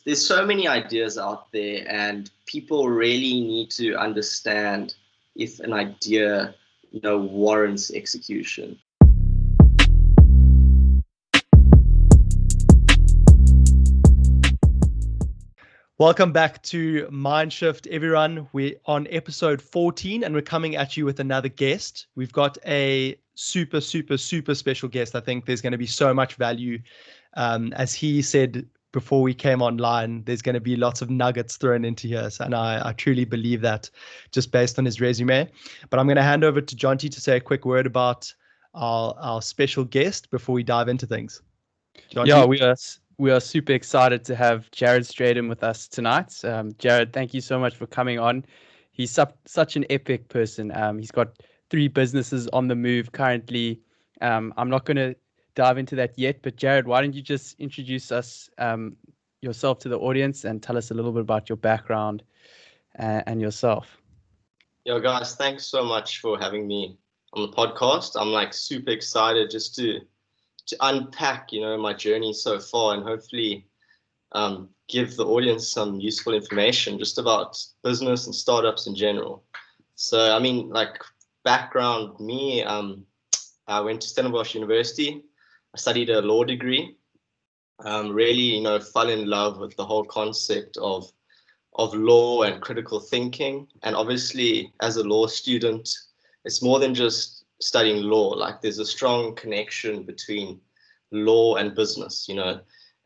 There's so many ideas out there, and people really need to understand if an idea, warrants execution. Welcome back to Mindshift, everyone. We're on episode 14 and we're coming at you with another guest. We've got a super special guest. I think there's going to be so much value. As he said before we came online, there's going to be lots of nuggets thrown into here. And I truly believe that just based on his resume. But I'm going to hand over to Jonty to say a quick word about our special guest before we dive into things. Jonty? Yeah, we are super excited to have Jarryd Strydom with us tonight. Jarryd, thank you so much for coming on. He's such an epic person. He's got 3 businesses on the move currently. I'm not going to dive into that yet, but Jarryd, why don't you just introduce us yourself to the audience and tell us a little bit about your background and yourself. Yo, guys, thanks so much for having me on the podcast. I'm super excited just to unpack, my journey so far and hopefully give the audience some useful information just about business and startups in general. So, background, me, I went to Stellenbosch University. I studied a law degree. Really, fell in love with the whole concept of law and critical thinking. And obviously, as a law student, it's more than just studying law. There's a strong connection between law and business.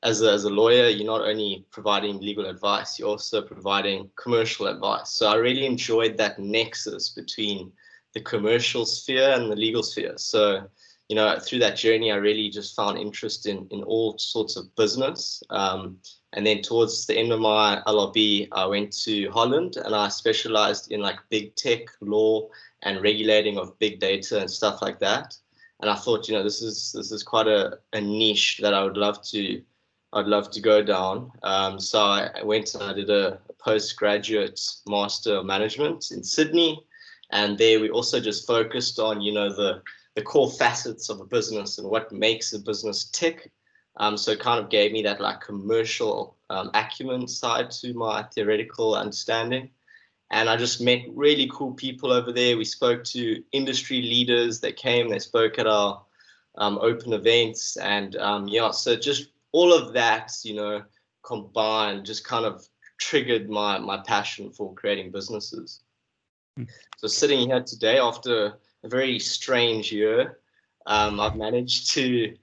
As a lawyer, you're not only providing legal advice, you're also providing commercial advice. So I really enjoyed that nexus between the commercial sphere and the legal sphere. So, through that journey, I really just found interest in all sorts of business. And then towards the end of my LLB, I went to Holland and I specialized in big tech law and regulating of big data and stuff like that. And I thought, this is quite a niche that I'd love to go down. So I went and I did a postgraduate Master of Management in Sydney. And there we also just focused on, the core facets of a business and what makes a business tick. So it kind of gave me that commercial acumen side to my theoretical understanding. And I just met really cool people over there. We spoke to industry leaders that came, they spoke at our open events. And so just all of that, combined just kind of triggered my passion for creating businesses. So sitting here today after a very strange year, I've managed to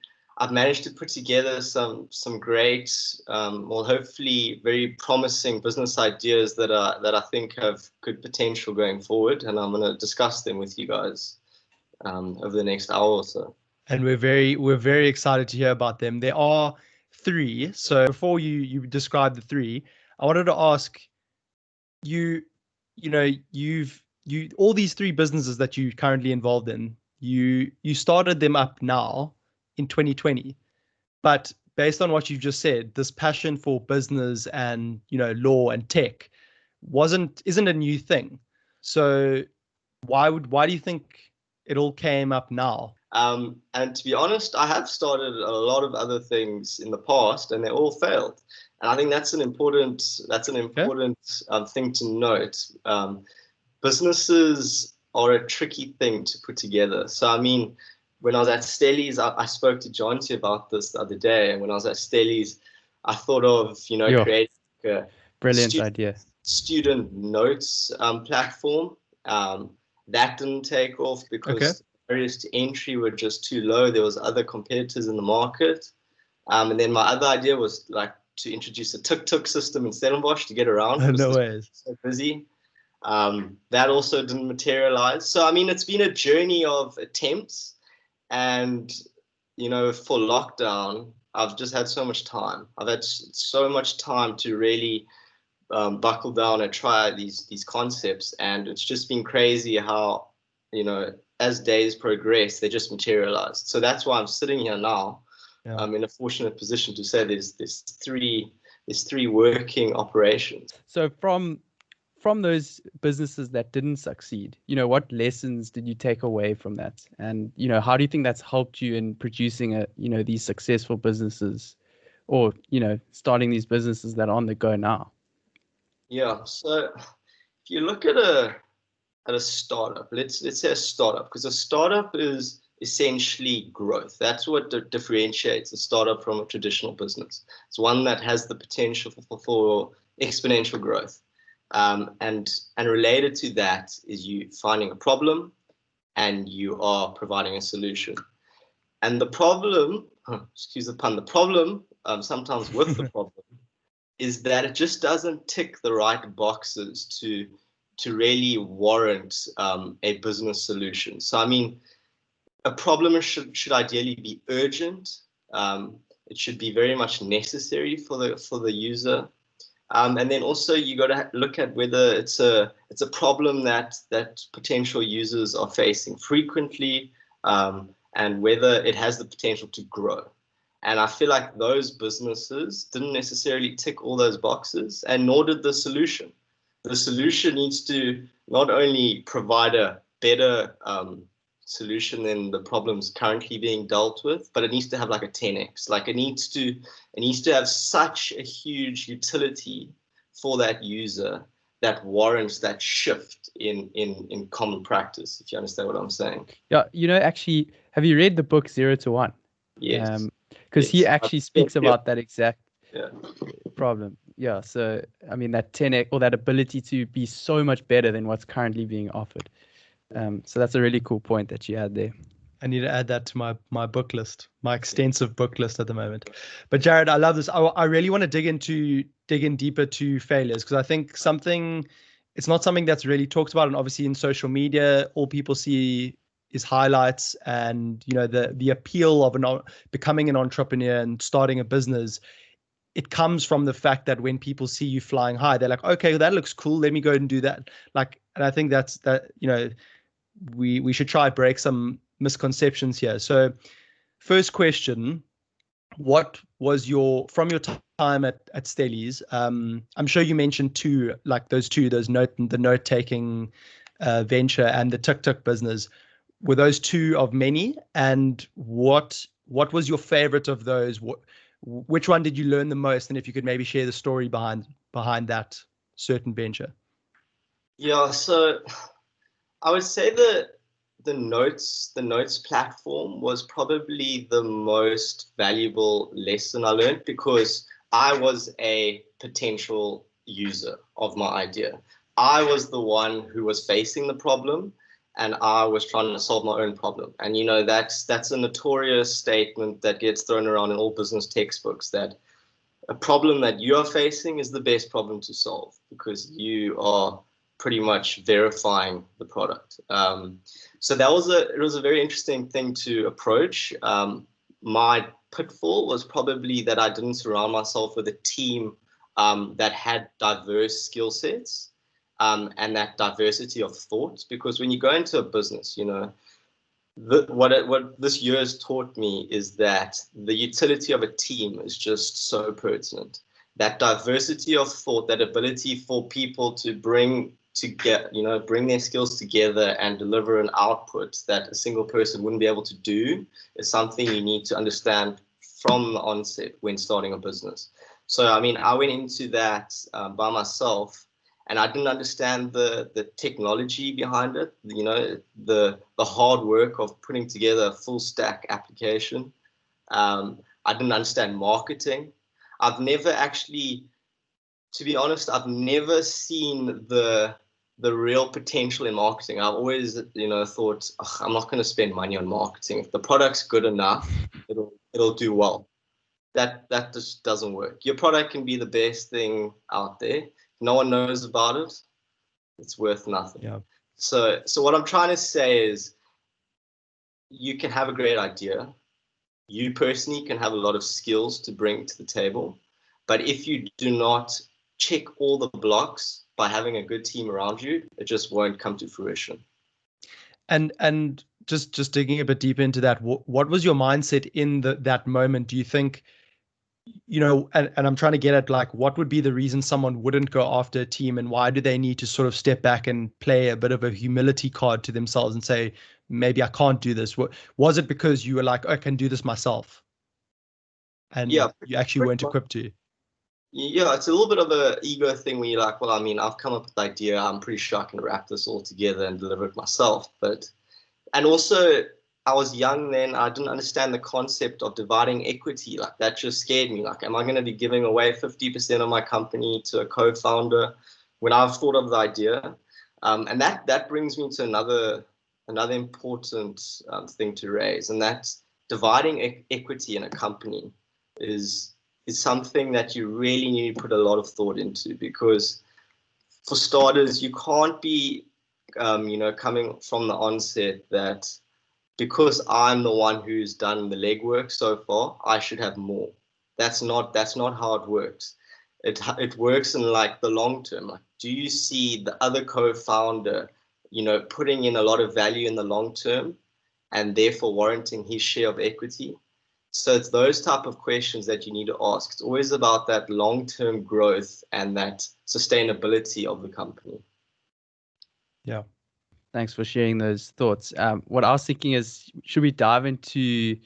put together some great, hopefully very promising business ideas that I think have good potential going forward, and I'm going to discuss them with you guys over the next hour or so. And we're very excited to hear about them. There are 3. So before you describe the 3, I wanted to ask you all these 3 businesses that you're currently involved in, you started them up now in 2020, but based on what you've just said, this passion for business and law and tech isn't a new thing. So why do you think it all came up now? And to be honest, I have started a lot of other things in the past, and they all failed. And I think that's an important thing to note. Businesses are a tricky thing to put together. So when I was at Stellies, I spoke to Jonty about this the other day. And when I was at Stellies, I thought of, creating a brilliant idea student notes platform. That didn't take off because the barriers to entry were just too low. There was other competitors in the market. And then my other idea was to introduce a tuk-tuk system in Stellenbosch to get around. No ways. So busy. That also didn't materialize. So, it's been a journey of attempts. And, for lockdown, I've just had so much time. I've had so much time to really buckle down and try these concepts. And it's just been crazy how, as days progress, they just materialized. So that's why I'm sitting here now. Yeah. I'm in a fortunate position to say there's 3 working operations. So from those businesses that didn't succeed, what lessons did you take away from that? And, how do you think that's helped you in producing these successful businesses or starting these businesses that are on the go now? Yeah. So if you look at a startup, let's say a startup, because a startup is essentially growth. That's what differentiates a startup from a traditional business. It's one that has the potential for exponential growth. And related to that is you finding a problem and you are providing a solution. And the problem, excuse the pun, the problem, sometimes with the problem, is that it just doesn't tick the right boxes to really warrant a business solution. So I mean, a problem should ideally be urgent. It should be very much necessary for the user. And then also you got to look at whether it's a problem that potential users are facing frequently, and whether it has the potential to grow. And I feel like those businesses didn't necessarily tick all those boxes, and nor did the solution. The solution needs to not only provide a better solution than the problems currently being dealt with, but it needs to have like a 10x. Like it needs to have such a huge utility for that user that warrants that shift in common practice, if you understand what I'm saying. Yeah, actually, have you read the book 0 to 1? Yes. Because he actually speaks about that exact yeah. problem. Yeah, so I mean that 10x, or that ability to be so much better than what's currently being offered. So that's a really cool point that you had there. I need to add that to my book list, my extensive book list at the moment. But Jarryd, I love this. I really want to dig in deeper to failures, because I think it's not something that's really talked about, and obviously in social media, all people see is highlights, and the appeal of becoming an entrepreneur and starting a business. It comes from the fact that when people see you flying high, they're like, okay, that looks cool. Let me go and do that. And I think we should try to break some misconceptions here. So first question, what was from your time at Stellies? I'm sure you mentioned the note-taking venture and the tuk-tuk business. Were those two of many? And what was your favorite of those? Which one did you learn the most? And if you could maybe share the story behind that certain venture. Yeah, so I would say that the notes platform was probably the most valuable lesson I learned, because I was a potential user of my idea. I was the one who was facing the problem, and I was trying to solve my own problem. And that's a notorious statement that gets thrown around in all business textbooks, that a problem that you are facing is the best problem to solve, because you are pretty much verifying the product. So it was a very interesting thing to approach. My pitfall was probably that I didn't surround myself with a team that had diverse skill sets, and that diversity of thought. Because when you go into a business, what this year has taught me is that the utility of a team is just so pertinent. That diversity of thought, that ability for people to bring their skills together and deliver an output that a single person wouldn't be able to do, is something you need to understand from the onset when starting a business. So, I mean, I went into that by myself, and I didn't understand the technology behind it, the hard work of putting together a full stack application. I didn't understand marketing. I've never actually, to be honest, I've never seen the real potential in marketing. I've always, thought, I'm not going to spend money on marketing. If the product's good enough, it'll do well. That just doesn't work. Your product can be the best thing out there. No one knows about it. It's worth nothing. Yeah. So what I'm trying to say is, you can have a great idea. You personally can have a lot of skills to bring to the table. But if you do not check all the blocks by having a good team around you, it just won't come to fruition. And just digging a bit deeper into that, what was your mindset in that moment? Do you think, and I'm trying to get at, like, what would be the reason someone wouldn't go after a team, and why do they need to sort of step back and play a bit of a humility card to themselves and say, maybe I can't do this? Was it because you were like, I can do this myself? and Yeah, you actually pretty weren't much. equipped to? Yeah, it's a little bit of an ego thing where you're like, well, I mean, I've come up with the idea. I'm pretty sure I can wrap this all together and deliver it myself. And also, I was young then. I didn't understand the concept of dividing equity. Like, that just scared me. Like, am I going to be giving away 50% of my company to a co-founder when I've thought of the idea? And that brings me to another important thing to raise, and that's dividing equity in a company is something that you really need to put a lot of thought into, because for starters, you can't be coming from the onset that because I'm the one who's done the legwork so far, I should have more. That's not how it works. It works in like the long term. Like, do you see the other co-founder, putting in a lot of value in the long term and therefore warranting his share of equity? So it's those type of questions that you need to ask. It's always about that long-term growth and that sustainability of the company. Yeah. Thanks for sharing those thoughts. What I was thinking is, should we dive into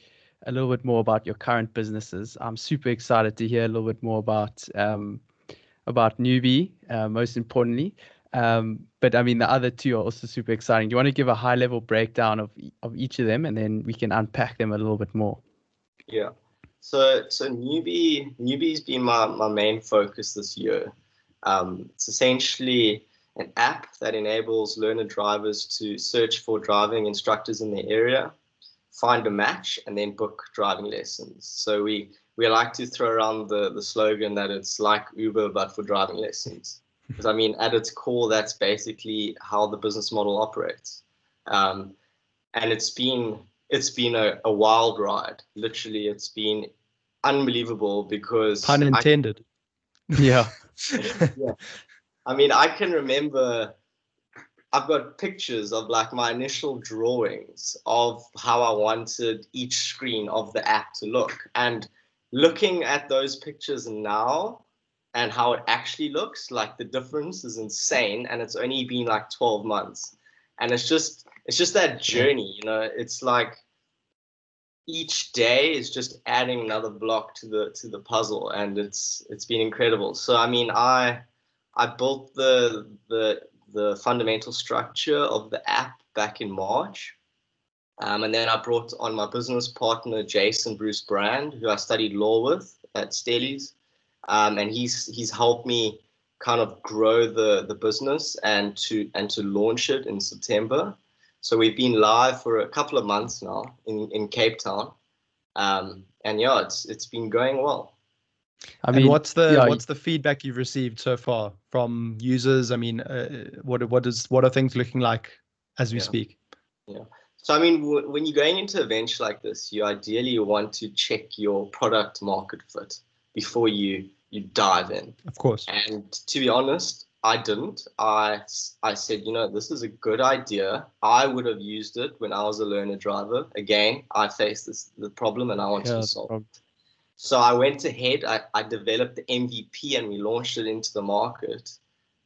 a little bit more about your current businesses? I'm super excited to hear a little bit more about NUBEE, most importantly. But I mean, the other two are also super exciting. Do you want to give a high-level breakdown of each of them, and then we can unpack them a little bit more? Yeah. So NUBEE's been my main focus this year. It's essentially an app that enables learner drivers to search for driving instructors in their area, find a match, and then book driving lessons. So we like to throw around the slogan that it's like Uber but for driving lessons. Because I mean, at its core, that's basically how the business model operates. And it's been a wild ride. Literally, it's been unbelievable because Pun intended. Yeah. yeah. I mean, I can remember I've got pictures of like my initial drawings of how I wanted each screen of the app to look. And looking at those pictures now and how it actually looks, like the difference is insane. And it's only been like 12 months. And it's just that journey, it's like each day is just adding another block to the puzzle, and it's been incredible. So I mean, I built the fundamental structure of the app back in March, and then I brought on my business partner Jason Bruce Brand, who I studied law with at Stellies, and he's helped me kind of grow the business and to launch it in September. So we've been live for a couple of months now in Cape Town, and yeah, it's been going well. I mean, what's the feedback you've received so far from users? I mean, what are things looking like as we speak? Yeah. So I mean, when you're going into a venture like this, you ideally want to check your product market fit before you dive in. Of course. And to be honest, I didn't. I said, this is a good idea. I would have used it when I was a learner driver. Again, I faced the problem and I wanted to solve it. So I went ahead, I developed the MVP and we launched it into the market.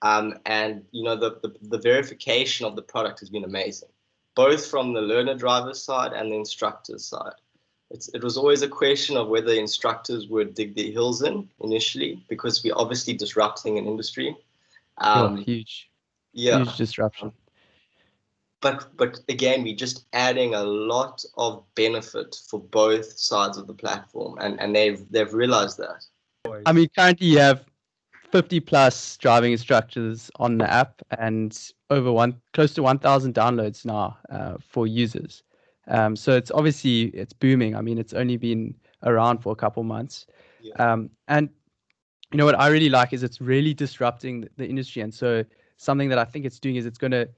And the verification of the product has been amazing, both from the learner driver side and the instructor side. It was always a question of whether instructors would dig their heels in initially, because we're obviously disrupting an industry. Huge disruption. But again, we're just adding a lot of benefit for both sides of the platform, and they've realized that. I mean, currently you have 50 plus driving instructors on the app and close to 1,000 downloads now for users. So it's booming. I mean, it's only been around for a couple months. Yeah. And what I really like is it's really disrupting the industry. And so something that I think it's doing is it's going to,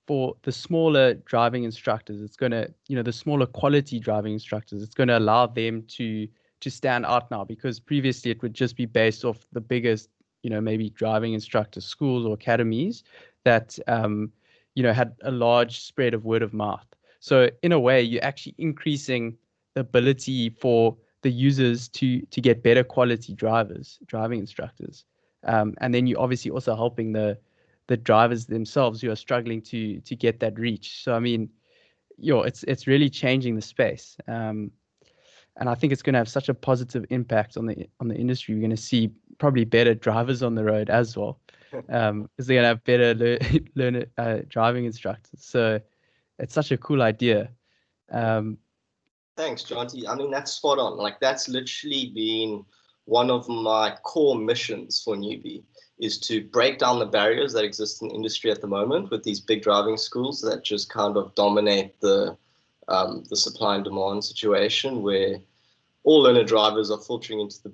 for the smaller driving instructors, it's going to, the smaller quality driving instructors, it's going to allow them to stand out now, because previously it would just be based off the biggest, maybe driving instructor schools or academies that, had a large spread of word of mouth. So in a way, you're actually increasing the ability for the users to get better quality driving instructors. And then you're obviously also helping the drivers themselves who are struggling to get that reach. So, I mean, it's really changing the space. And I think it's going to have such a positive impact on the industry. We're going to see probably better drivers on the road as well, because they're going to have better driving instructors. So it's such a cool idea. Thanks, Jonty. I mean, that's spot on. Like, that's literally been one of my core missions for NUBEE, is to break down the barriers that exist in the industry at the moment with these big driving schools that just kind of dominate the supply and demand situation, where all learner drivers are filtering into the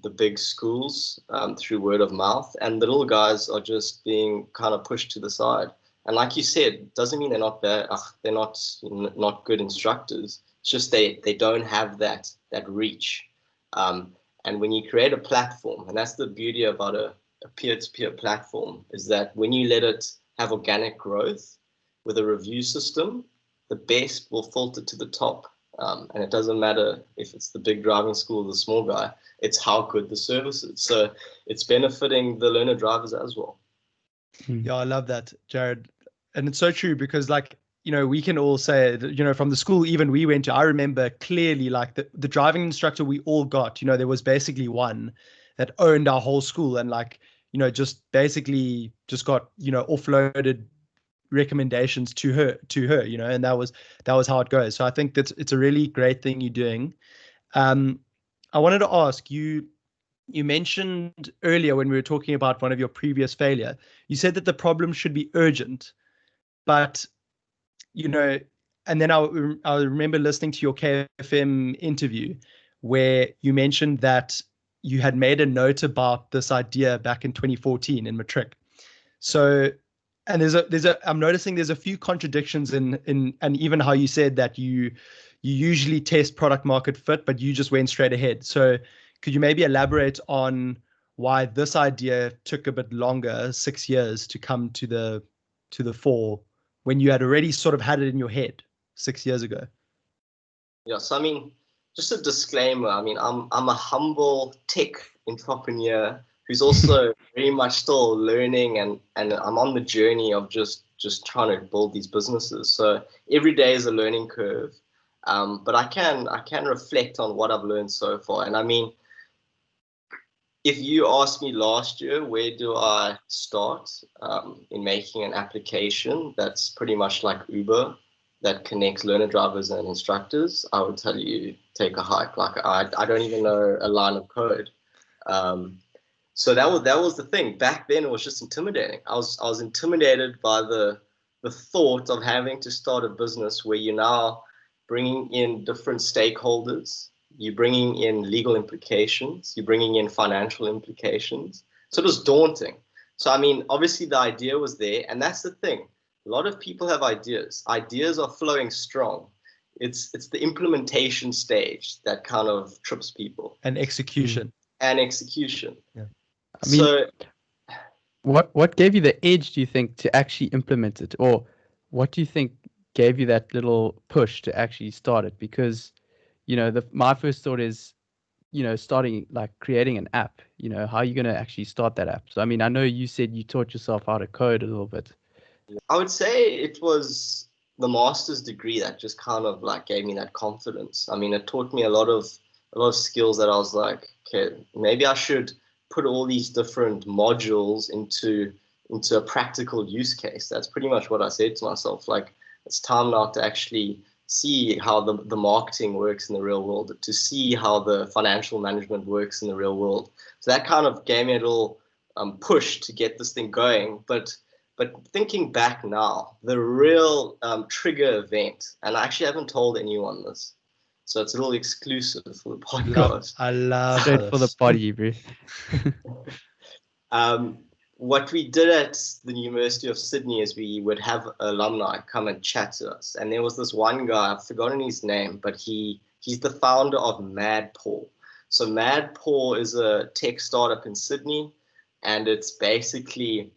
big schools through word of mouth, and the little guys are just being kind of pushed to the side. And like you said, doesn't mean they're not bad. They're not good instructors. It's just they don't have that reach. And when you create a platform, and that's the beauty about a peer-to-peer platform, is that when you let it have organic growth with a review system, the best will filter to the top. And it doesn't matter if it's the big driving school or the small guy, it's how good the service is. So it's benefiting the learner drivers as well. Yeah, I love that, Jarryd. And it's so true, because like, we can all say, from the school even we went to, I remember clearly, like the driving instructor we all got, there was basically one that owned our whole school, and like, just basically just got, offloaded recommendations to her, and that was how it goes. So I think it's a really great thing you're doing. I wanted to ask you, you mentioned earlier when we were talking about one of your previous failure, you said that the problem should be urgent, but and then I remember listening to your KFM interview where you mentioned that you had made a note about this idea back in 2014 in Matric. So, and I'm noticing there's a few contradictions in and even how you said that you usually test product market fit, but you just went straight ahead. So could you maybe elaborate on why this idea took a bit longer, 6 years, to come to the fore when you had already sort of had it in your head 6 years ago? Yeah, so I mean, just a disclaimer. I mean, I'm a humble tech entrepreneur who's also very much still learning, and I'm on the journey of just trying to build these businesses. So every day is a learning curve. But I can reflect on what I've learned so far. And I mean, if you asked me last year, where do I start in making an application that's pretty much like Uber, that connects learner drivers and instructors, I would tell you, take a hike. Like I don't even know a line of code. So that was the thing. Back then, it was just intimidating. I was intimidated by the thought of having to start a business where you're now bringing in different stakeholders. You're bringing in legal implications. You're bringing in financial implications. So it was daunting. So, I mean, obviously the idea was there. And that's the thing. A lot of people have ideas. Ideas are flowing strong. It's the implementation stage that kind of trips people. And execution. Yeah. I mean, so what gave you the edge, do you think, to actually implement it? Or what do you think gave you that little push to actually start it? Because my first thought is, starting, like, creating an app. How are you going to actually start that app? So, I mean, I know you said you taught yourself how to code a little bit. I would say it was the master's degree that just kind of like gave me that confidence. I mean, it taught me a lot of skills that I was like, okay, maybe I should put all these different modules into a practical use case. That's pretty much what I said to myself. Like, it's time now to actually see how the marketing works in the real world, to see how the financial management works in the real world. So that kind of gave me a little push to get this thing going. But thinking back now, the real trigger event, and I actually haven't told anyone this, so it's a little exclusive for the podcast. I love Straight this. for the body, bro. What we did at the University of Sydney is we would have alumni come and chat to us. And there was this one guy, I've forgotten his name, but he's the founder of MadPaw. So MadPaw is a tech startup in Sydney, and it's basically,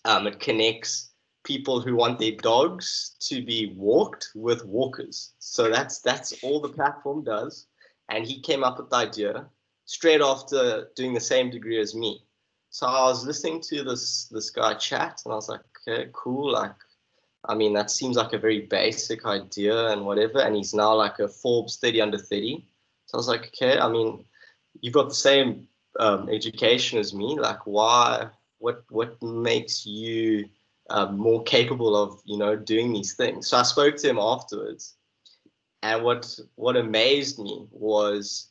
it connects people who want their dogs to be walked with walkers. So that's all the platform does. And he came up with the idea straight after doing the same degree as me. So I was listening to this guy chat, and I was like, okay, cool. Like, I mean, that seems like a very basic idea and whatever. And he's now like a Forbes 30 under 30. So I was like, okay, I mean, you've got the same education as me. Like, why? What makes you more capable of, you know, doing these things? So I spoke to him afterwards, and what amazed me was,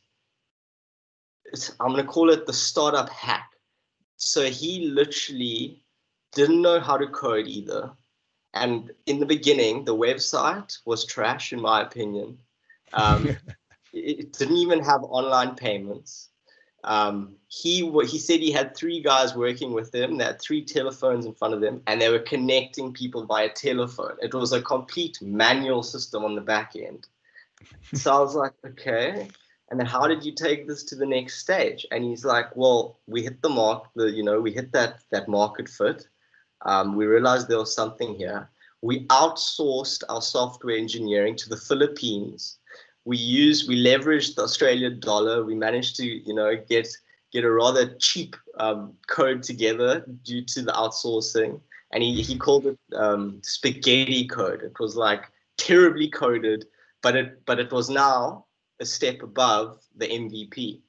I'm gonna call it the startup hack. So he literally didn't know how to code either. And in the beginning, the website was trash, in my opinion. It didn't even have online payments. He said he had 3 guys working with him. They had 3 telephones in front of them, and they were connecting people via telephone. It was a complete manual system on the back end. So I was like, okay. And then how did you take this to the next stage? And he's like, well, we hit the mark. We hit that market fit. We realized there was something here. We outsourced our software engineering to the Philippines. We leveraged the Australian dollar. We managed to, get a rather cheap code together due to the outsourcing. And he called it spaghetti code. It was like terribly coded, but it was now a step above the MVP.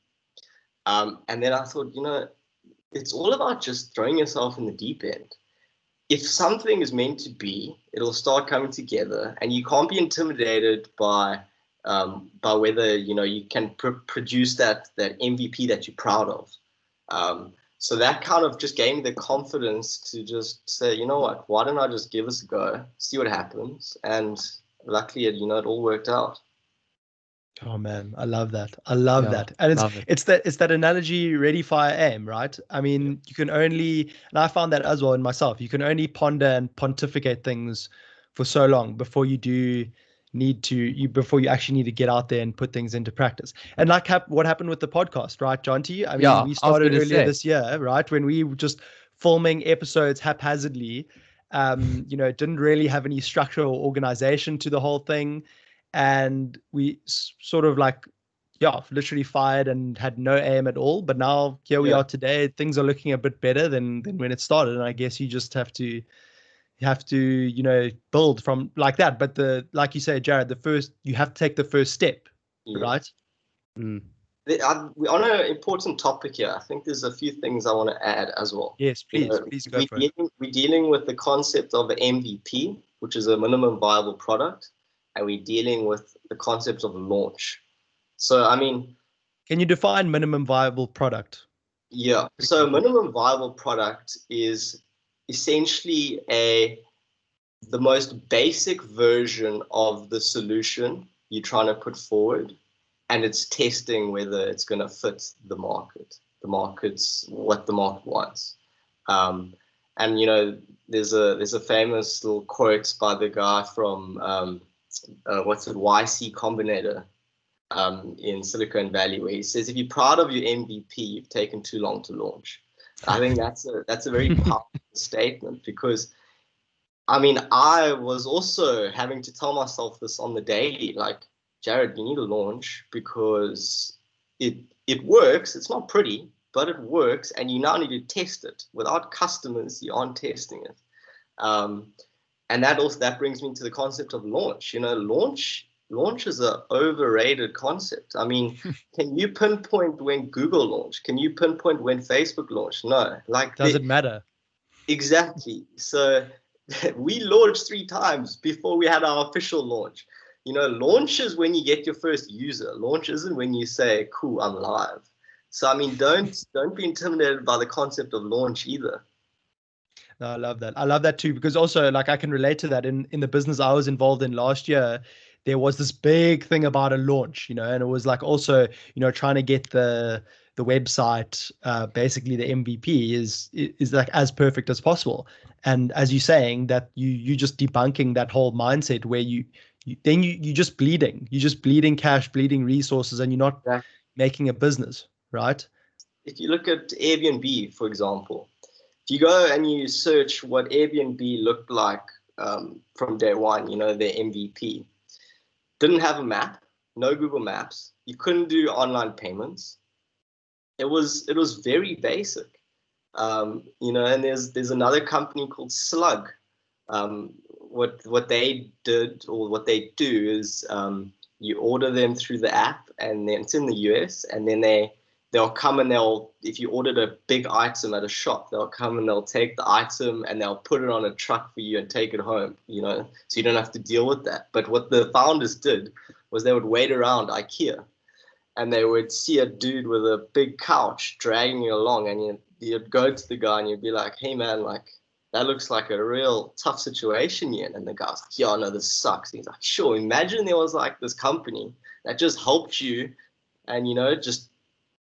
And then I thought, it's all about just throwing yourself in the deep end. If something is meant to be, it'll start coming together, and you can't be intimidated by whether you can produce that MVP that you're proud of. So that kind of just gave me the confidence to just say, you know what, why don't I just give this a go, see what happens, and luckily, it all worked out. Oh man, I love that. I love that. And love it. it's that analogy, ready, fire, aim, right? I mean, you can only, and I found that as well in myself, you can only ponder and pontificate things for so long before you actually need to get out there and put things into practice. And like what happened with the podcast, right, John, to you? I mean, we started earlier this year, right? When we were just filming episodes haphazardly, didn't really have any structure or organization to the whole thing. And we sort of literally fired and had no aim at all. But now here we are today. Things are looking a bit better than when it started. And I guess you just have to build from like that. But like you say, Jarryd, you have to take the first step, right? We're on an important topic here. I think there's a few things I want to add as well. Yes, please go for it. We're dealing with the concept of the MVP, which is a minimum viable product, and we're dealing with the concept of launch. So, I mean, can you define minimum viable product? Yeah. So minimum viable product is essentially the most basic version of the solution you're trying to put forward, and it's testing whether it's going to fit the market. The market's what the market wants. And there's a famous little quote by the guy from YC Combinator in Silicon Valley, where he says, if you're proud of your MVP, you've taken too long to launch. I think that's a very powerful statement, because I mean, I was also having to tell myself this on the daily, like, Jarryd, you need to launch because it works. It's not pretty, but it works, and you now need to test it. Without customers, you aren't testing it. And that brings me to the concept of launch. Launch is an overrated concept. I mean, can you pinpoint when Google launched? Can you pinpoint when Facebook launched? No. Doesn't matter. Exactly. So we launched 3 times before we had our official launch. Launch is when you get your first user. Launch isn't when you say, cool, I'm live. So, I mean, don't be intimidated by the concept of launch either. No, I love that. I love that too, because also, like, I can relate to that in the business I was involved in last year. There was this big thing about a launch, and it was like also, trying to get the website, basically the MVP is like as perfect as possible. And as you're saying, that you just debunking that whole mindset where you just bleeding. You're just bleeding cash, bleeding resources, and you're not making a business, right? If you look at Airbnb, for example, if you go and you search what Airbnb looked like from day one, their MVP, didn't have a map, no Google Maps. You couldn't do online payments. It was very basic, and there's another company called Slug, what they did, or what they do, is you order them through the app, and then it's in the US, and then they'll come and if you ordered a big item at a shop, they'll come and they'll take the item and they'll put it on a truck for you and take it home, so you don't have to deal with that. But what the founders did was they would wait around IKEA, and they would see a dude with a big couch dragging you along, and you'd go to the guy and you'd be like, hey man, like, that looks like a real tough situation you're in. And the guy's like, yeah, no, this sucks. And he's like, sure, imagine there was like this company that just helped you and, just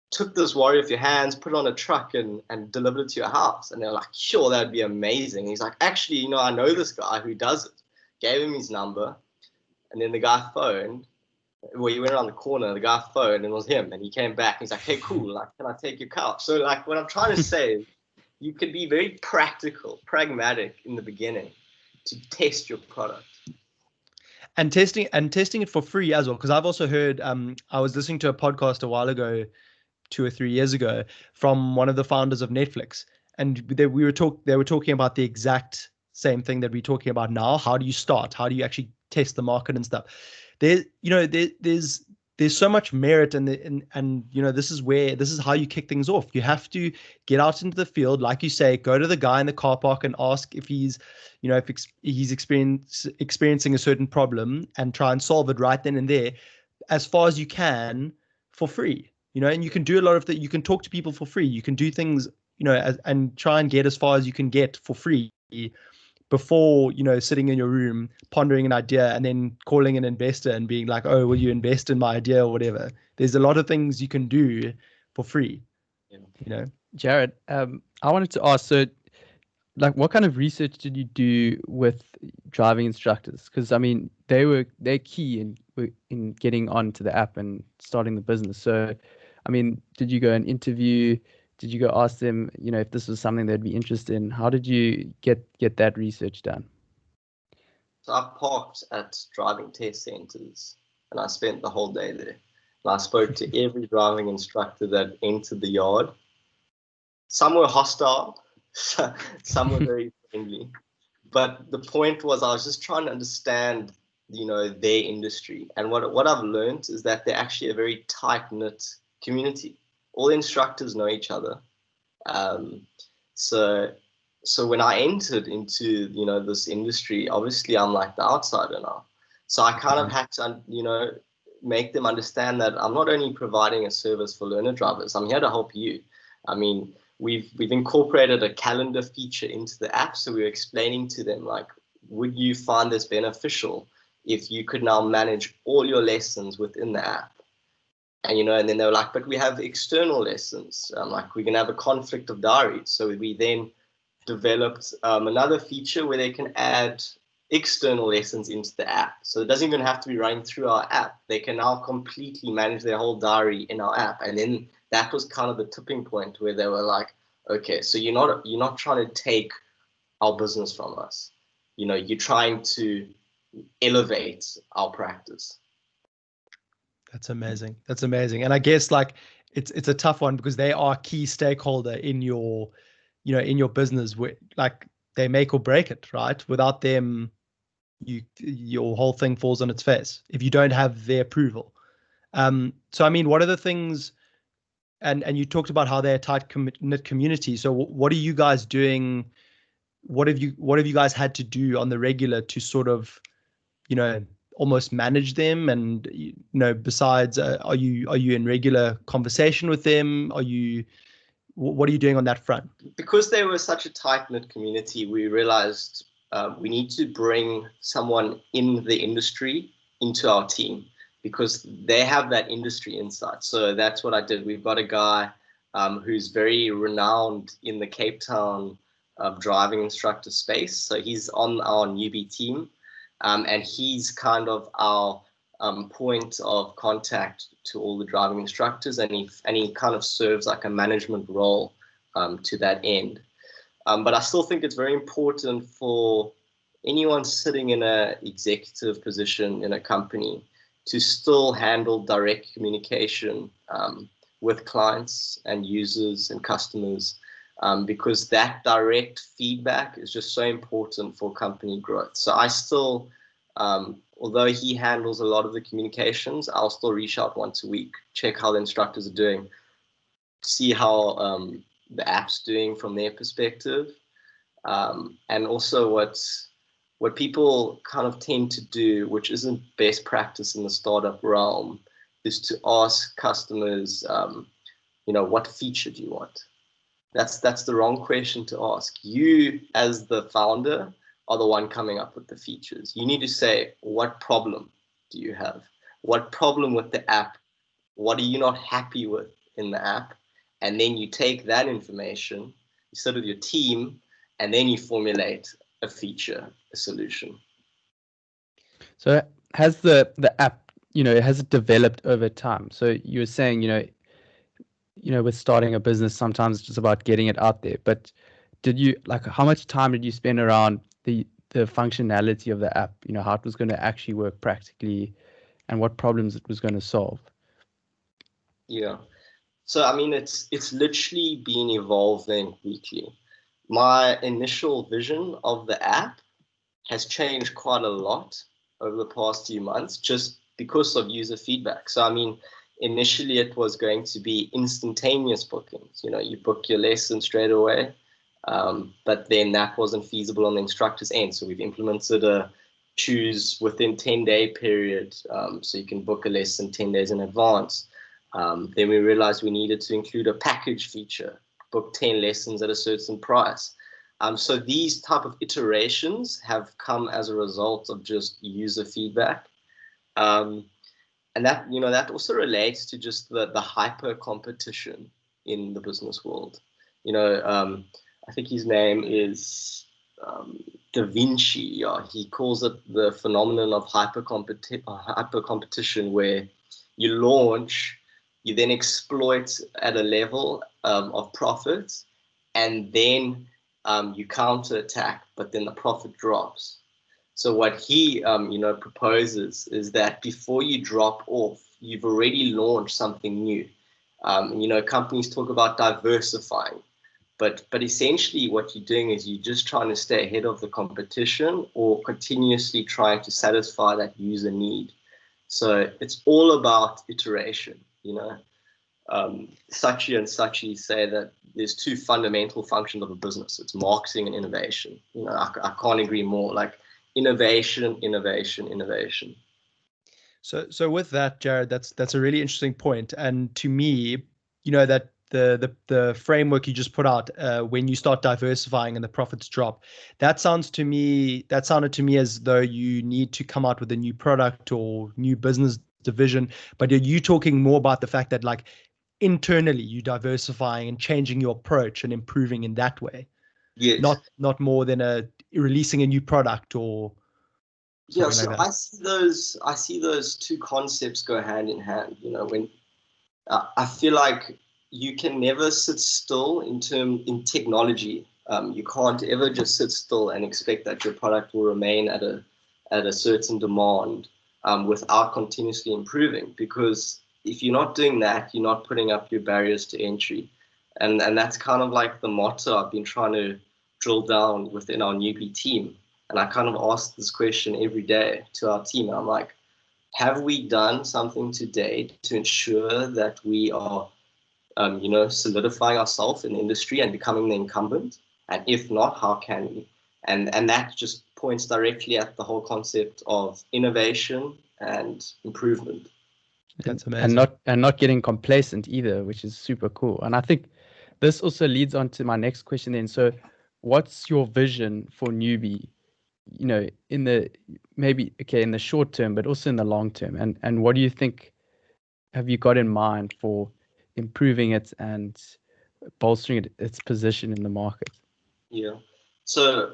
took this worry off your hands, put it on a truck and delivered it to your house. And they're like, sure, that'd be amazing. And he's like, actually, I know this guy who does it. Gave him his number. And then the guy phoned. Well, he went around the corner, the guy phoned, and it was him. And he came back. He's like, hey, cool, like, can I take your couch? So, like, what I'm trying to say, you can be very pragmatic in the beginning to test your product. And testing it for free as well. Because I've also heard, I was listening to a podcast a while ago, 2 or 3 years ago, from one of the founders of Netflix. And they were talking about the exact same thing that we're talking about now. How do you start? How do you actually test the market and stuff? There's so much merit and this is how you kick things off. You have to get out into the field, like you say, go to the guy in the car park and ask if he's experiencing a certain problem, and try and solve it right then and there, as far as you can, for free. And you can do a lot of that. You can talk to people for free. You can do things, and try and get as far as you can get for free, before sitting in your room pondering an idea and then calling an investor and being like, oh, will you invest in my idea or whatever. There's a lot of things you can do for free. Jarryd, I wanted to ask, so like, what kind of research did you do with driving instructors? Because I mean, they're key in getting onto the app and starting the business. So I mean, did you go and interview? Did you go ask them, if this was something they'd be interested in? How did you get that research done? So I parked at driving test centers, and I spent the whole day there. And I spoke to every driving instructor that entered the yard. Some were hostile, some were very friendly. But the point was, I was just trying to understand, their industry. And what I've learned is that they're actually a very tight-knit community. All the instructors know each other. So when I entered into, this industry, obviously I'm like the outsider now. So I kind of had to, make them understand that I'm not only providing a service for learner drivers, I'm here to help you. I mean, we've incorporated a calendar feature into the app. So we were explaining to them, like, would you find this beneficial if you could now manage all your lessons within the app? And, and then they were like, but we have external lessons. Like, we can have a conflict of diaries. So we then developed another feature where they can add external lessons into the app. So it doesn't even have to be running through our app. They can now completely manage their whole diary in our app. And then that was kind of the tipping point where they were like, okay, so you're not trying to take our business from us. You're trying to elevate our practice. That's amazing. And I guess, like, it's a tough one because they are a key stakeholder in your, in your business, where, like, they make or break it, right? Without them, your whole thing falls on its face if you don't have their approval. So I mean, what are the things, and you talked about how they're a tight knit community. So what are you guys doing? What have you guys had to do on the regular to sort of, almost manage them? And besides, are you in regular conversation with them? What are you doing on that front? Because they were such a tight-knit community, we realized we need to bring someone in the industry into our team, because they have that industry insight. So that's what I did. We've got a guy who's very renowned in the Cape Town driving instructor space. So he's on our NUBEE team. And he's kind of our point of contact to all the driving instructors, and he kind of serves like a management role to that end. But I still think it's very important for anyone sitting in an executive position in a company to still handle direct communication with clients and users and customers. because that direct feedback is just so important for company growth. So I still, although he handles a lot of the communications, I'll still reach out once a week, check how the instructors are doing, see how the app's doing from their perspective, and also what people kind of tend to do, which isn't best practice in the startup realm, is to ask customers, what feature do you want? That's the wrong question to ask. You, as the founder, are the one coming up with the features. You need to say, what problem do you have? What problem with the app? What are you not happy with in the app? And then you take that information, you sit with your team, and then you formulate a feature, a solution. So has the app, has it developed over time? So you were saying, with starting a business, sometimes it's just about getting it out there. But how much time did you spend around the functionality of the app? How it was going to actually work practically, and what problems it was going to solve? Yeah. So, I mean, it's literally been evolving weekly. My initial vision of the app has changed quite a lot over the past few months just because of user feedback. So, I mean, initially it was going to be instantaneous bookings. You book your lesson straight away, but then that wasn't feasible on the instructor's end. So we've implemented a choose within 10-day period, so you can book a lesson 10 days in advance. Then we realized we needed to include a package feature, book 10 lessons at a certain price. So these type of iterations have come as a result of just user feedback. And that also relates to just the hyper competition in the business world. I think his name is Da Vinci. Yeah, he calls it the phenomenon of hyper competition, where you launch, you then exploit at a level of profit, and then you counterattack, but then the profit drops. So what he proposes is that before you drop off, you've already launched something new. Companies talk about diversifying, but essentially what you're doing is you're just trying to stay ahead of the competition or continuously trying to satisfy that user need. So it's all about iteration. Sachi and Sachi say that there's two fundamental functions of a business. It's marketing and innovation. I can't agree more. Like, innovation. So with that, Jarryd, that's a really interesting point. And to me, that the framework you just put out, when you start diversifying and the profits drop, that sounded to me as though you need to come out with a new product or new business division. But are you talking more about the fact that, like, internally you diversifying and changing your approach and improving in that way? Yes. Not more than releasing a new product or something like that. I see those two concepts go hand in hand. When I feel like you can never sit still in technology. You can't ever just sit still and expect that your product will remain at a certain demand without continuously improving, because if you're not doing that, you're not putting up your barriers to entry. And that's kind of like the motto I've been trying to drill down within our Nubee team. And I kind of ask this question every day to our team. I'm like, have we done something today to ensure that we are, solidifying ourselves in the industry and becoming the incumbent? And if not, how can we? And that just points directly at the whole concept of innovation and improvement. That's amazing. And not getting complacent either, which is super cool. And I think this also leads on to my next question then. So what's your vision for Nubee, in the short term, but also in the long term? And what do you think have you got in mind for improving it and bolstering its position in the market? Yeah. So,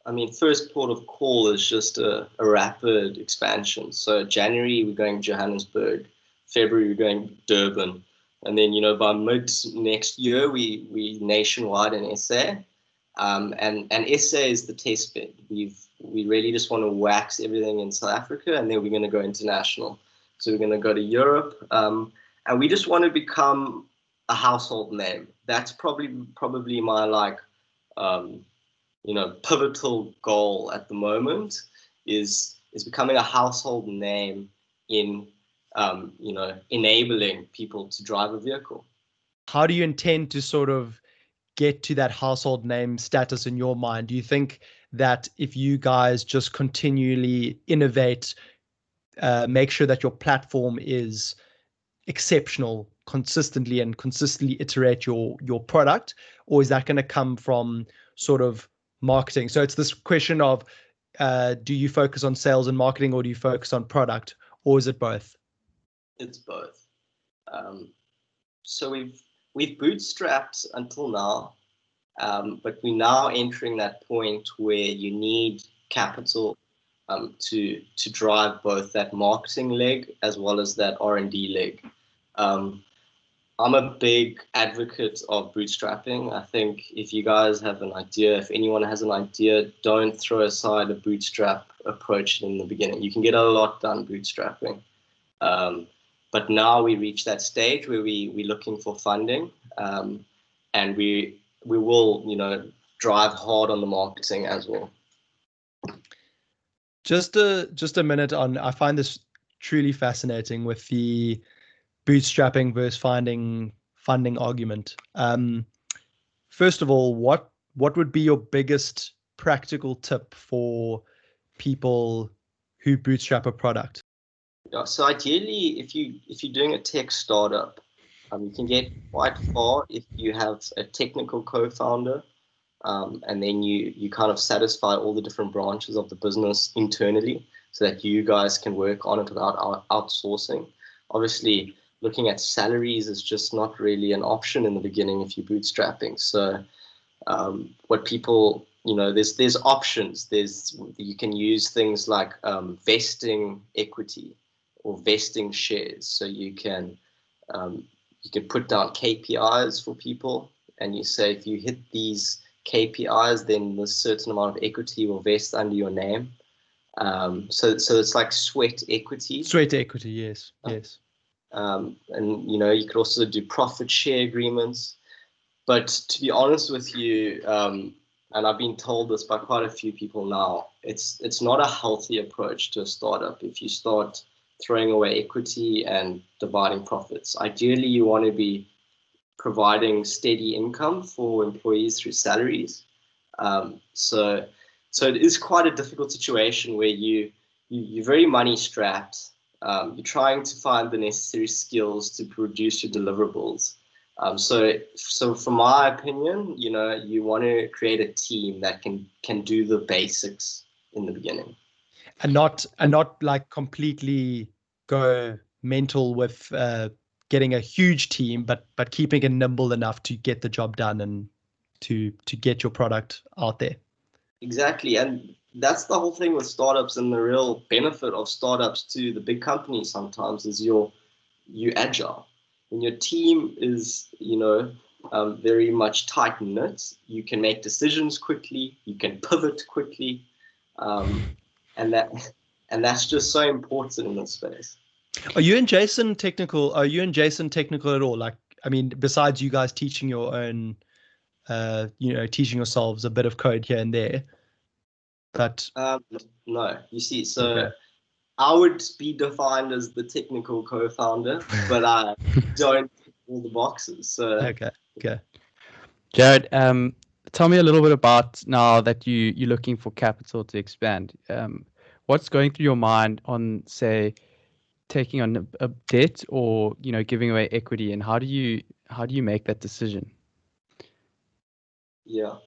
I mean, first port of call is just a rapid expansion. So January, we're going to Johannesburg. February, we're going Durban. And then, by mid next year, we nationwide in SA. And SA is the test bed. We really just want to wax everything in South Africa, and then we're going to go international. So we're going to go to Europe. And we just want to become a household name. That's probably my like pivotal goal at the moment is becoming a household name in enabling people to drive a vehicle. How do you intend to sort of get to that household name status in your mind? Do you think that if you guys just continually innovate, make sure that your platform is exceptional consistently iterate your product, or is that going to come from sort of marketing? So it's this question of do you focus on sales and marketing, or do you focus on product, or is it both? It's both. So we've bootstrapped until now, but we're now entering that point where you need capital to drive both that marketing leg as well as that R&D leg. I'm a big advocate of bootstrapping. I think if you guys have an idea, if anyone has an idea, don't throw aside a bootstrap approach in the beginning. You can get a lot done bootstrapping. But now we reach that stage where we're looking for funding, and we will, drive hard on the marketing as well. Just a minute on, I find this truly fascinating with the bootstrapping versus finding funding argument. First of all, what would be your biggest practical tip for people who bootstrap a product? Yeah, so ideally, if you're doing a tech startup, you can get quite far if you have a technical co-founder, and then you kind of satisfy all the different branches of the business internally, so that you guys can work on it without outsourcing. Obviously, looking at salaries is just not really an option in the beginning if you're bootstrapping. So what people, there's options. You can use things like vesting equity or vesting shares. So you can put down KPIs for people, and you say if you hit these KPIs, then a certain amount of equity will vest under your name. So it's like sweat equity. Sweat equity, yes. And you could also do profit share agreements. But to be honest with you, and I've been told this by quite a few people now, it's not a healthy approach to a startup if you start throwing away equity and dividing profits. Ideally, you want to be providing steady income for employees through salaries. So it is quite a difficult situation where you're very money strapped. You're trying to find the necessary skills to produce your deliverables. So from my opinion, you want to create a team that can do the basics in the beginning, and not like completely go mental with getting a huge team, but keeping it nimble enough to get the job done and to get your product out there. Exactly. And that's the whole thing with startups, and the real benefit of startups to the big companies sometimes is you're agile. When your team is, very much tight knit, you can make decisions quickly, you can pivot quickly, and that's just so important in this space. Are you and Jason technical at all? Like, I mean, besides you guys teaching your own, teaching yourselves a bit of code here and there, but no, you see, so okay. I would be defined as the technical co-founder, but I don't tick all the boxes. So okay. Jarryd, tell me a little bit about, now that you're looking for capital to expand. What's going through your mind on, say, taking on a debt or giving away equity, and how do you make that decision? Yeah,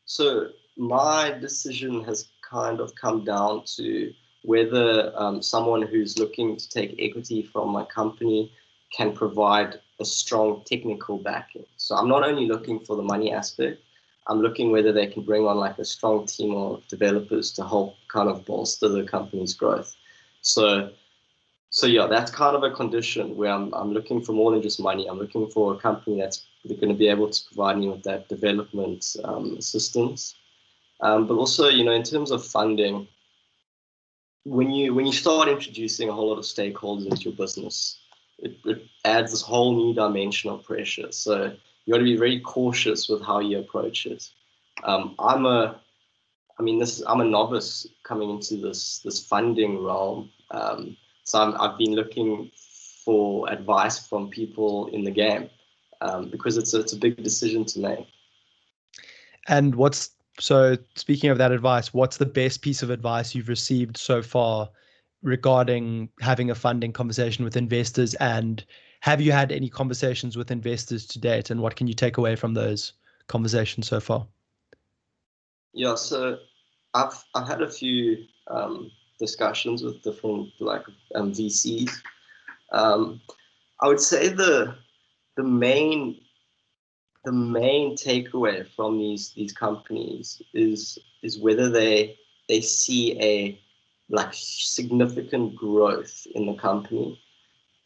so my decision has kind of come down to whether someone who's looking to take equity from my company can provide a strong technical backing. So I'm not only looking for the money aspect, I'm looking whether they can bring on like a strong team of developers to help kind of bolster the company's growth. So yeah, that's kind of a condition where I'm looking for more than just money. I'm looking for a company that's going to be able to provide me with that development assistance. But also, in terms of funding, when you start introducing a whole lot of stakeholders into your business, it adds this whole new dimension of pressure. So you got to be very cautious with how you approach it. I'm a novice coming into this funding realm. So I've been looking for advice from people in the game, because it's a big decision to make. And so speaking of that advice, what's the best piece of advice you've received so far regarding having a funding conversation with investors? And have you had any conversations with investors to date? And what can you take away from those conversations so far? Yeah, so I've had a few discussions with different VCs. I would say the main takeaway from these companies is whether they see a significant growth in the company,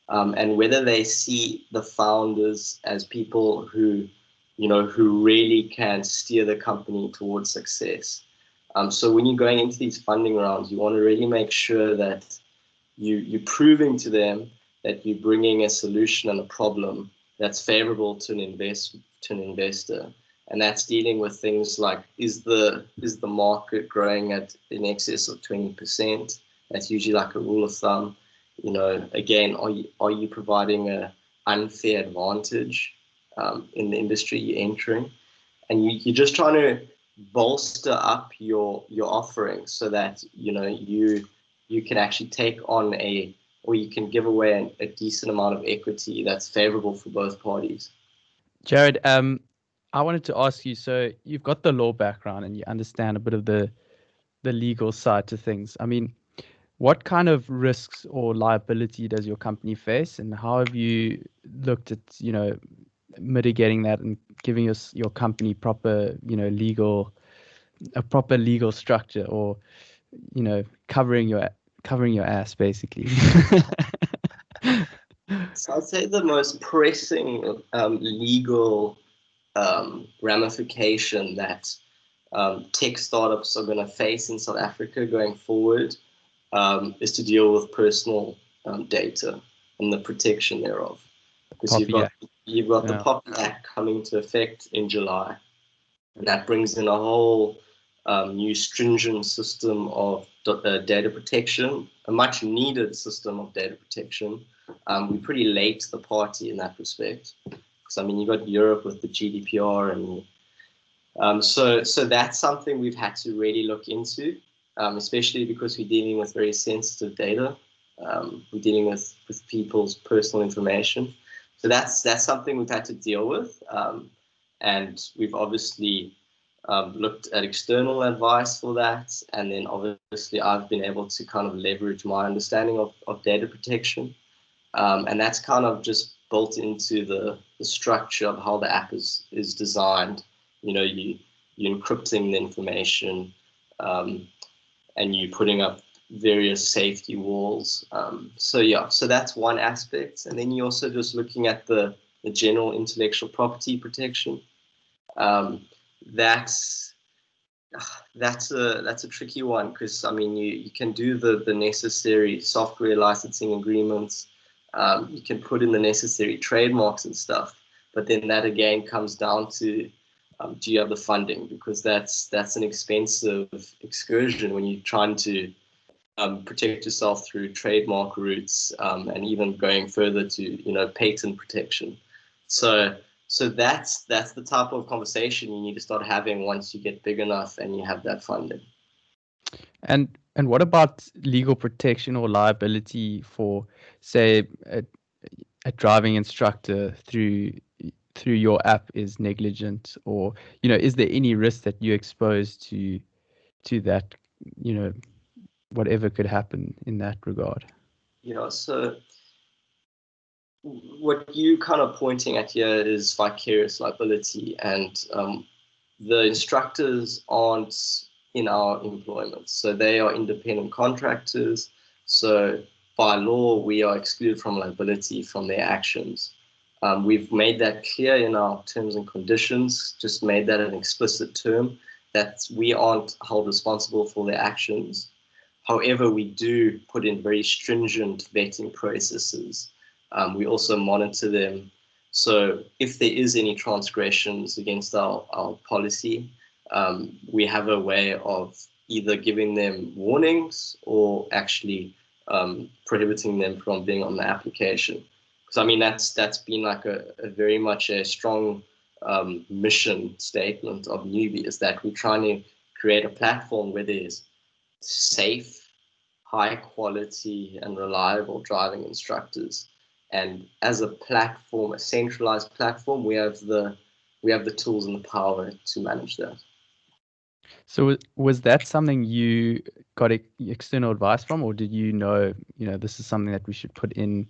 and whether they see the founders as people who really can steer the company towards success. So when you're going into these funding rounds, you want to really make sure that you're proving to them that you're bringing a solution and a problem that's favorable to an investor, and that's dealing with things like, is the market growing at in excess of 20%? That's usually like a rule of thumb. Again, are you providing a unfair advantage in the industry you're entering? And you're just trying to bolster up your offering so that you can actually take on or you can give away a decent amount of equity that's favorable for both parties. Jarryd, I wanted to ask you, so you've got the law background and you understand a bit of the legal side to things. I mean, what kind of risks or liability does your company face, and how have you looked at, mitigating that and giving your company proper, a proper legal structure, or, covering your ass basically? So I'd say the most pressing legal ramification that tech startups are going to face in South Africa going forward is to deal with personal data and the protection thereof. Because you've got the POPI Act coming into effect in July, and that brings in a whole new stringent system of data protection, a much needed system of data protection. We're pretty late to the party in that respect. Because you got Europe with the GDPR, and so that's something we've had to really look into, especially because we're dealing with very sensitive data. We're dealing with people's personal information. So that's something we've had to deal with, and we've obviously looked at external advice for that, and then obviously I've been able to kind of leverage my understanding of data protection, and that's kind of just built into the structure of how the app is designed. You're encrypting the information, and you're putting up various safety walls. So that's one aspect, and then you're also just looking at the general intellectual property protection. That's a tricky one, because you can do the necessary software licensing agreements, you can put in the necessary trademarks and stuff, but then that again comes down to do you have the funding? Because that's an expensive excursion when you're trying to protect yourself through trademark routes, and even going further to patent protection. So that's the type of conversation you need to start having once you get big enough and you have that funding. And what about legal protection or liability for, say, a driving instructor through your app is negligent, or is there any risk that you're exposed to that, whatever could happen in that regard? So what you kind of pointing at here is vicarious liability, and the instructors aren't in our employment, so they are independent contractors. So by law, we are excluded from liability from their actions. We've made that clear in our terms and conditions, just made that an explicit term, that we aren't held responsible for their actions. However, we do put in very stringent vetting processes We also monitor them. So if there is any transgressions against our policy, we have a way of either giving them warnings or actually prohibiting them from being on the application. Because I mean, that's been like a very much a strong mission statement of NUBEE, is that we're trying to create a platform where there's safe, high quality and reliable driving instructors. And as a platform, a centralized platform, we have the tools and the power to manage that. So was that something you got external advice from, or did you know, this is something that we should put in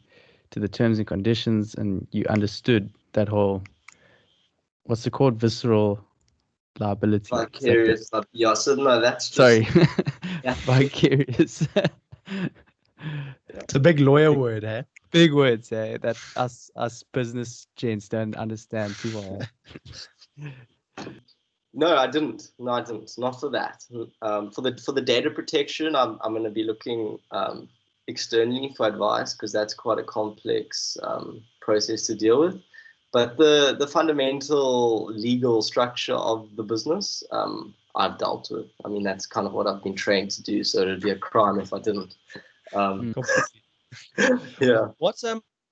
to the terms and conditions, and you understood that whole, what's it called, visceral liability? Vicarious, yeah. So no, that's just, sorry, yeah. vicarious. It's a big lawyer word, eh? Big words, eh? That us business gents don't understand too well. No, I didn't. No, I didn't. Not for that. For the data protection, I'm going to be looking externally for advice, because that's quite a complex process to deal with. But the fundamental legal structure of the business, I've dealt with. I mean, that's kind of what I've been trained to do. So it'd be a crime if I didn't. Yeah. What's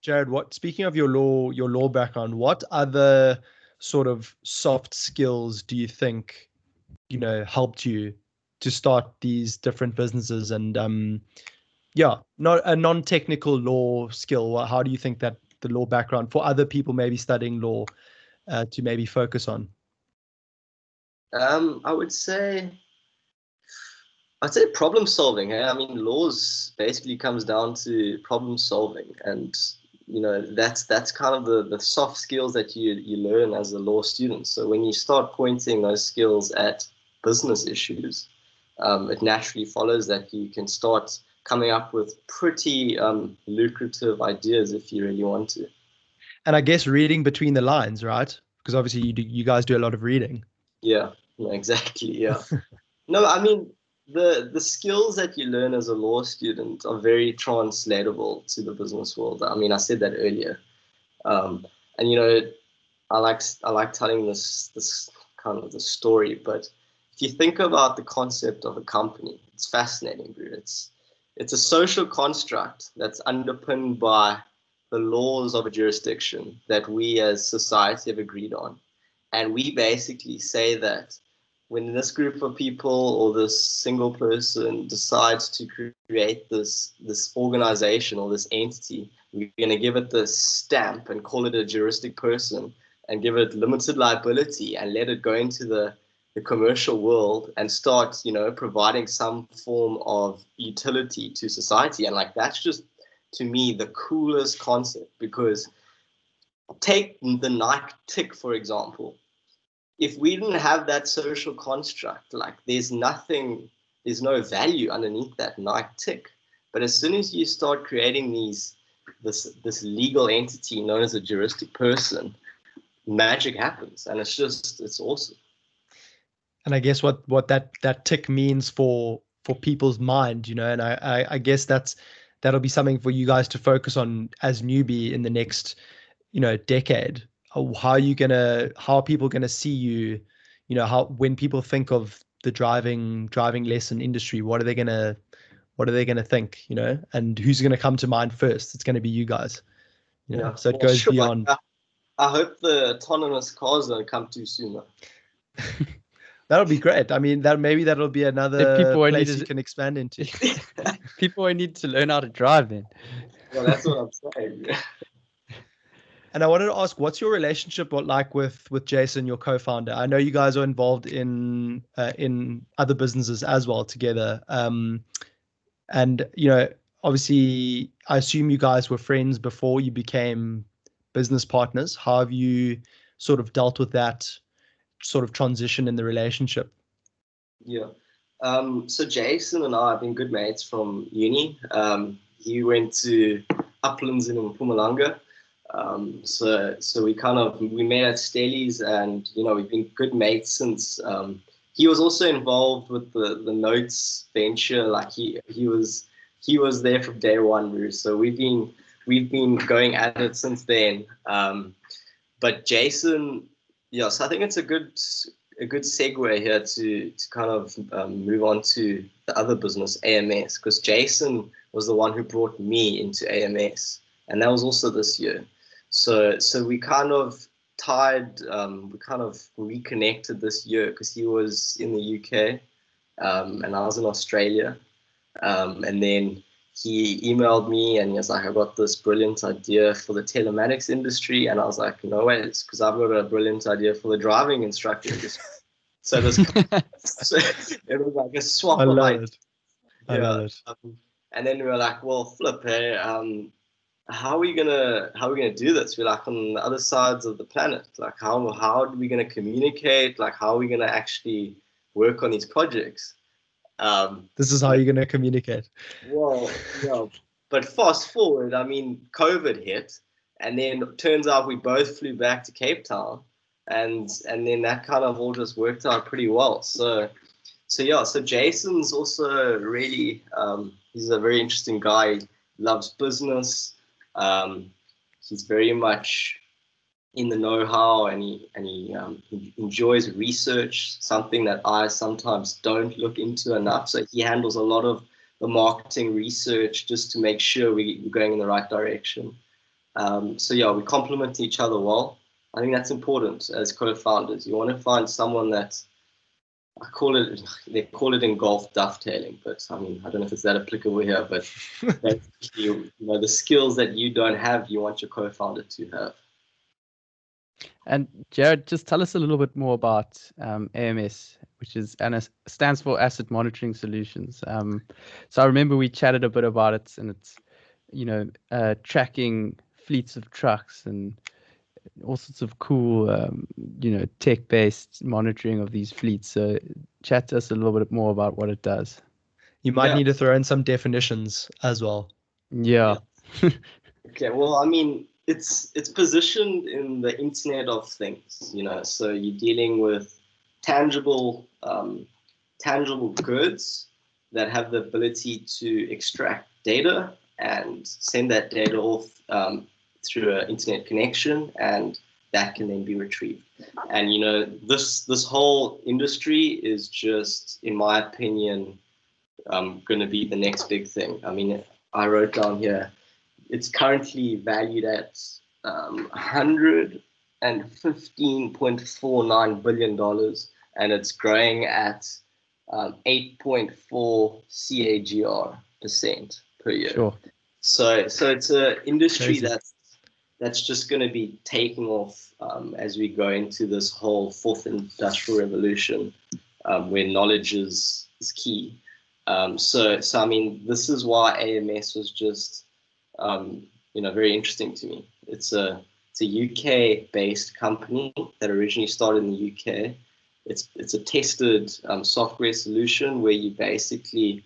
Jarryd? Speaking of your law background, what other sort of soft skills do you think helped you to start these different businesses? And not a non-technical law skill. How do you think that the law background for other people maybe studying law to maybe focus on? I'd say problem solving. I mean, laws basically comes down to problem solving, and that's kind of the soft skills that you learn as a law student. So when you start pointing those skills at business issues, it naturally follows that you can start coming up with pretty lucrative ideas if you really want to. And I guess reading between the lines, right? Because obviously you guys do a lot of reading. Yeah, exactly. Yeah. No, I mean, the skills that you learn as a law student are very translatable to the business world. I mean, I said that earlier. And I like telling this kind of the story, but if you think about the concept of a company, it's fascinating, dude. It's a social construct that's underpinned by the laws of a jurisdiction that we as society have agreed on. And we basically say that when this group of people or this single person decides to create this organization or this entity, we're going to give it this stamp and call it a juristic person and give it limited liability and let it go into the commercial world and start, providing some form of utility to society. And like, that's just, to me, the coolest concept, because take the Nike tick, for example. If we didn't have that social construct, like there's no value underneath that Nike tick. But as soon as you start creating this legal entity known as a juristic person, magic happens, and it's awesome. And I guess what that tick means for people's mind, and I guess that'll be something for you guys to focus on as NUBEE in the next, decade. How are people gonna see you? How, when people think of the driving lesson industry, what are they gonna think? And who's gonna come to mind first? It's gonna be you guys. Yeah. So it goes beyond. I hope the autonomous cars don't come too soon, though. That'll be great. I mean, that'll be another place you can expand into. People won't need to learn how to drive then. Well, that's what I'm saying. And I wanted to ask, what's your relationship like with Jason, your co-founder? I know you guys are involved in other businesses as well together. And obviously, I assume you guys were friends before you became business partners. How have you sort of dealt with that sort of transition in the relationship? Yeah. So Jason and I have been good mates from uni. He went to Uplands in Mpumalanga. So we met at Stellies, and we've been good mates since. He was also involved with the Notes venture. Like he was there from day one, Bruce. So we've been we've been going at it since then. But Jason, yeah, so I think it's a good segue here to kind of move on to the other business, AMS, because Jason was the one who brought me into AMS, and that was also this year. So we kind of we kind of reconnected this year because he was in the UK, and I was in Australia, and then he emailed me and he was like, I got this brilliant idea for the telematics industry. And I was like, no way, it's because I've got a brilliant idea for the driving instructor industry. So this, so it was like a swap of ideas. I love it. And then we were like, well, flip, hey, how are we gonna do this? We're like on the other sides of the planet. Like, how are we gonna communicate? Like, how are we gonna actually work on these projects? This is how you're going to communicate. Well, yeah, but fast forward, I mean, COVID hit, and then it turns out we both flew back to Cape Town, and then that kind of all just worked out pretty well. So yeah, so Jason's also really, he's a very interesting guy. He loves business. He's very much in the know-how, and he enjoys research, something that I sometimes don't look into enough. So he handles a lot of the marketing research just to make sure we're going in the right direction. So yeah, we complement each other well. I think that's important as co-founders. You want to find someone that, they call it in golf dovetailing, but I mean, I don't know if it's that applicable here, but you know, the skills that you don't have, you want your co-founder to have. And Jarryd, just tell us a little bit more about AMS, which stands for Asset Monitoring Solutions. So I remember we chatted a bit about it, and it's, tracking fleets of trucks and all sorts of cool, tech-based monitoring of these fleets. So chat to us a little bit more about what it does. You might need to throw in some definitions as well. Yeah. Okay, well, I mean, it's positioned in the Internet of Things, so you're dealing with tangible goods that have the ability to extract data and send that data off through an internet connection, and that can then be retrieved. And this whole industry is just, in my opinion, going to be the next big thing. I mean, I wrote down here, it's currently valued at $115.49 billion, and it's growing at 8.4 CAGR% per year. Sure. So it's an industry that's just going to be taking off as we go into this whole fourth industrial revolution, where knowledge is key. So I mean, this is why AMS was just very interesting to me. It's a UK-based company that originally started in the UK. It's a tested software solution where you basically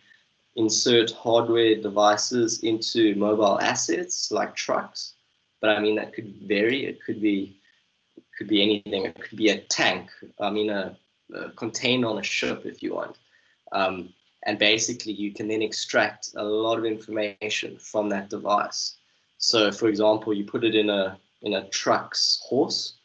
insert hardware devices into mobile assets like trucks. But I mean, that could vary. It could be anything. It could be a tank. I mean, a container on a ship if you want. And basically, you can then extract a lot of information from that device. So, for example, you put it in a truck's horse,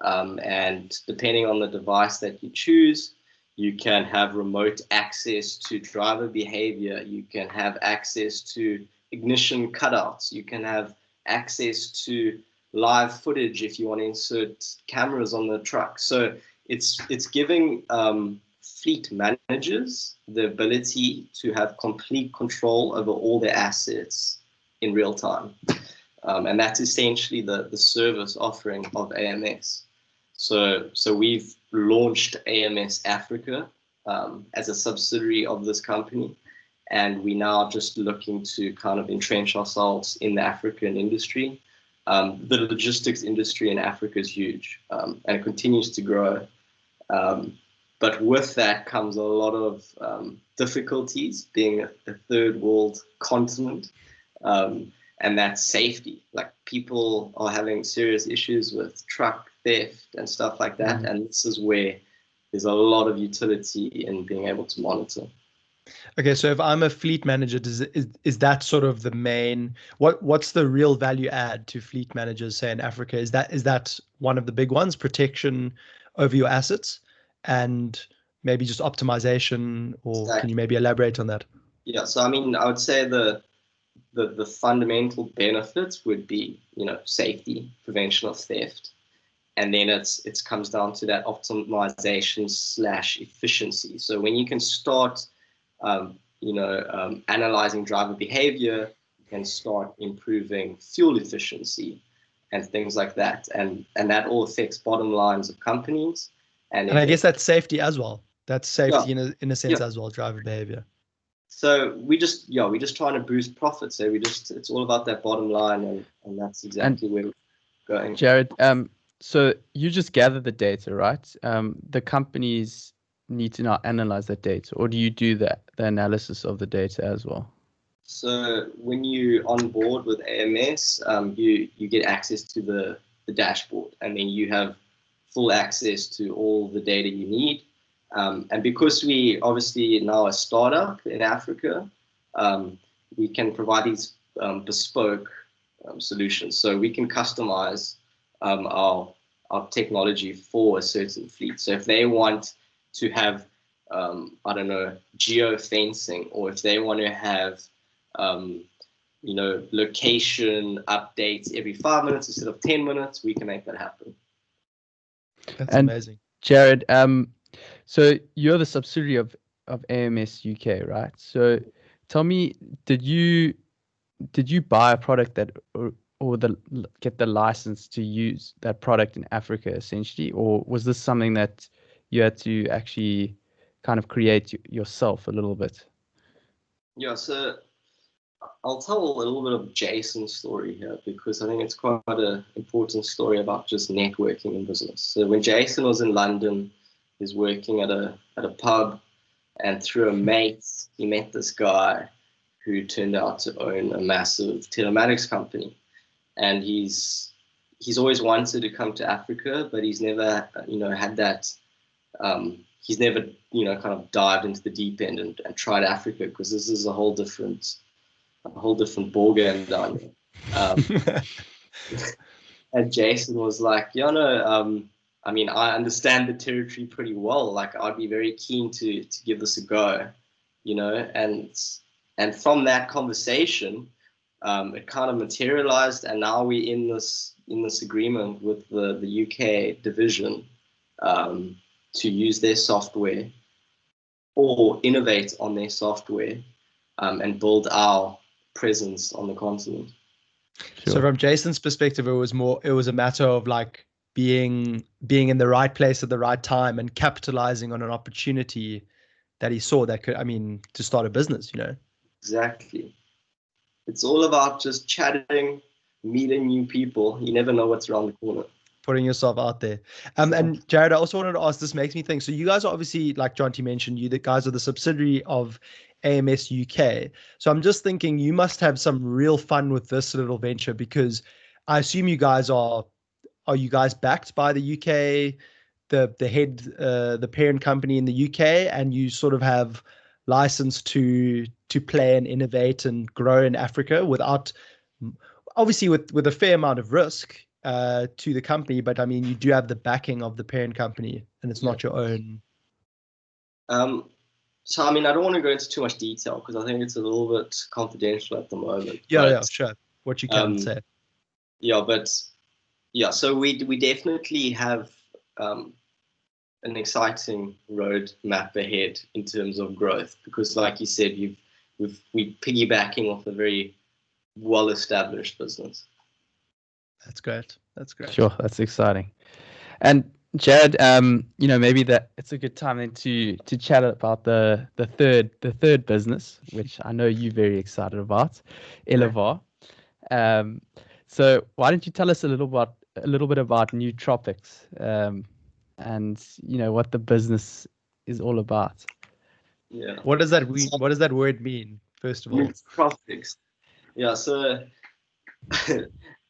and depending on the device that you choose, you can have remote access to driver behavior. You can have access to ignition cutouts. You can have access to live footage if you want to insert cameras on the truck. So it's giving fleet managers the ability to have complete control over all their assets in real time. And that's essentially the service offering of AMS. So we've launched AMS Africa as a subsidiary of this company, and we're now just looking to kind of entrench ourselves in the African industry. The logistics industry in Africa is huge, and it continues to grow. But with that comes a lot of difficulties, being a third world continent, and that's safety. Like, people are having serious issues with truck theft and stuff like that, and this is where there's a lot of utility in being able to monitor. Okay, so if I'm a fleet manager, is that sort of the main, what's the real value add to fleet managers, say in Africa? Is that one of the big ones, protection over your assets and maybe just optimization, or can you maybe elaborate on that? Yeah, so I mean, I would say the fundamental benefits would be, safety, prevention of theft, and then it comes down to that optimization / efficiency. So when you can start, analyzing driver behavior, you can start improving fuel efficiency and things like that, and that all affects bottom lines of companies. And I guess that's safety as well. That's safety in a sense Yeah. as well, driver behavior. So we just trying to boost profits. So it's all about that bottom line, and that's exactly where we're going. Jarryd, so you just gather the data, right? The companies need to now analyze that data, or do you do the analysis of the data as well? So when you on board with AMS, you get access to the dashboard, and then you have full access to all the data you need. And because we obviously now a startup in Africa, we can provide these bespoke solutions. So we can customize our technology for a certain fleet. So if they want to have, geofencing, or if they want to have, location updates every 5 minutes instead of 10 minutes, we can make that happen. That's amazing. Jarryd, so you're the subsidiary of AMS UK, right? So tell me, did you buy a product that or get the license to use that product in Africa essentially, or was this something that you had to actually kind of create yourself a little bit? Yeah, so I'll tell a little bit of Jason's story here, because I think it's quite an important story about just networking in business. So when Jason was in London, he was working at a pub, and through a mate, he met this guy who turned out to own a massive telematics company. And he's always wanted to come to Africa, but he's never, had that. He's never, kind of dived into the deep end and tried Africa, because this is a whole different ball game down there. And Jason was like, I mean, I understand the territory pretty well. Like, I'd be very keen to give this a go, and from that conversation, it kind of materialized, and now we're in this agreement with the UK division to use their software or innovate on their software and build our presence on the continent. Sure. So from Jason's perspective, it was a matter of like being in the right place at the right time and capitalizing on an opportunity that he saw that could, to start a business, Exactly. It's all about just chatting, meeting new people. You never know what's around the corner. Putting yourself out there. And Jarryd, I also wanted to ask, this makes me think, so you guys are obviously, like John T mentioned, you the guys are the subsidiary of AMS UK. So I'm just thinking you must have some real fun with this little venture, because I assume you guys are you guys backed by the UK, the parent company in the UK, and you sort of have license to play and innovate and grow in Africa without, obviously with a fair amount of risk to the company, but you do have the backing of the parent company, and it's not your own. So I don't want to go into too much detail, because I think it's a little bit confidential at the moment. Yeah, sure. What you can say. So we definitely have an exciting road map ahead in terms of growth, because like you said, we're piggybacking off a very well-established business. That's great. Sure, that's exciting. And Jarryd, maybe that it's a good time then to chat about the third business, which I know you're very excited about, Elevar. So why don't you tell us a little bit about Nootropics, and what the business is all about? Yeah. What does that word mean, first of all? Nootropics. Yeah. So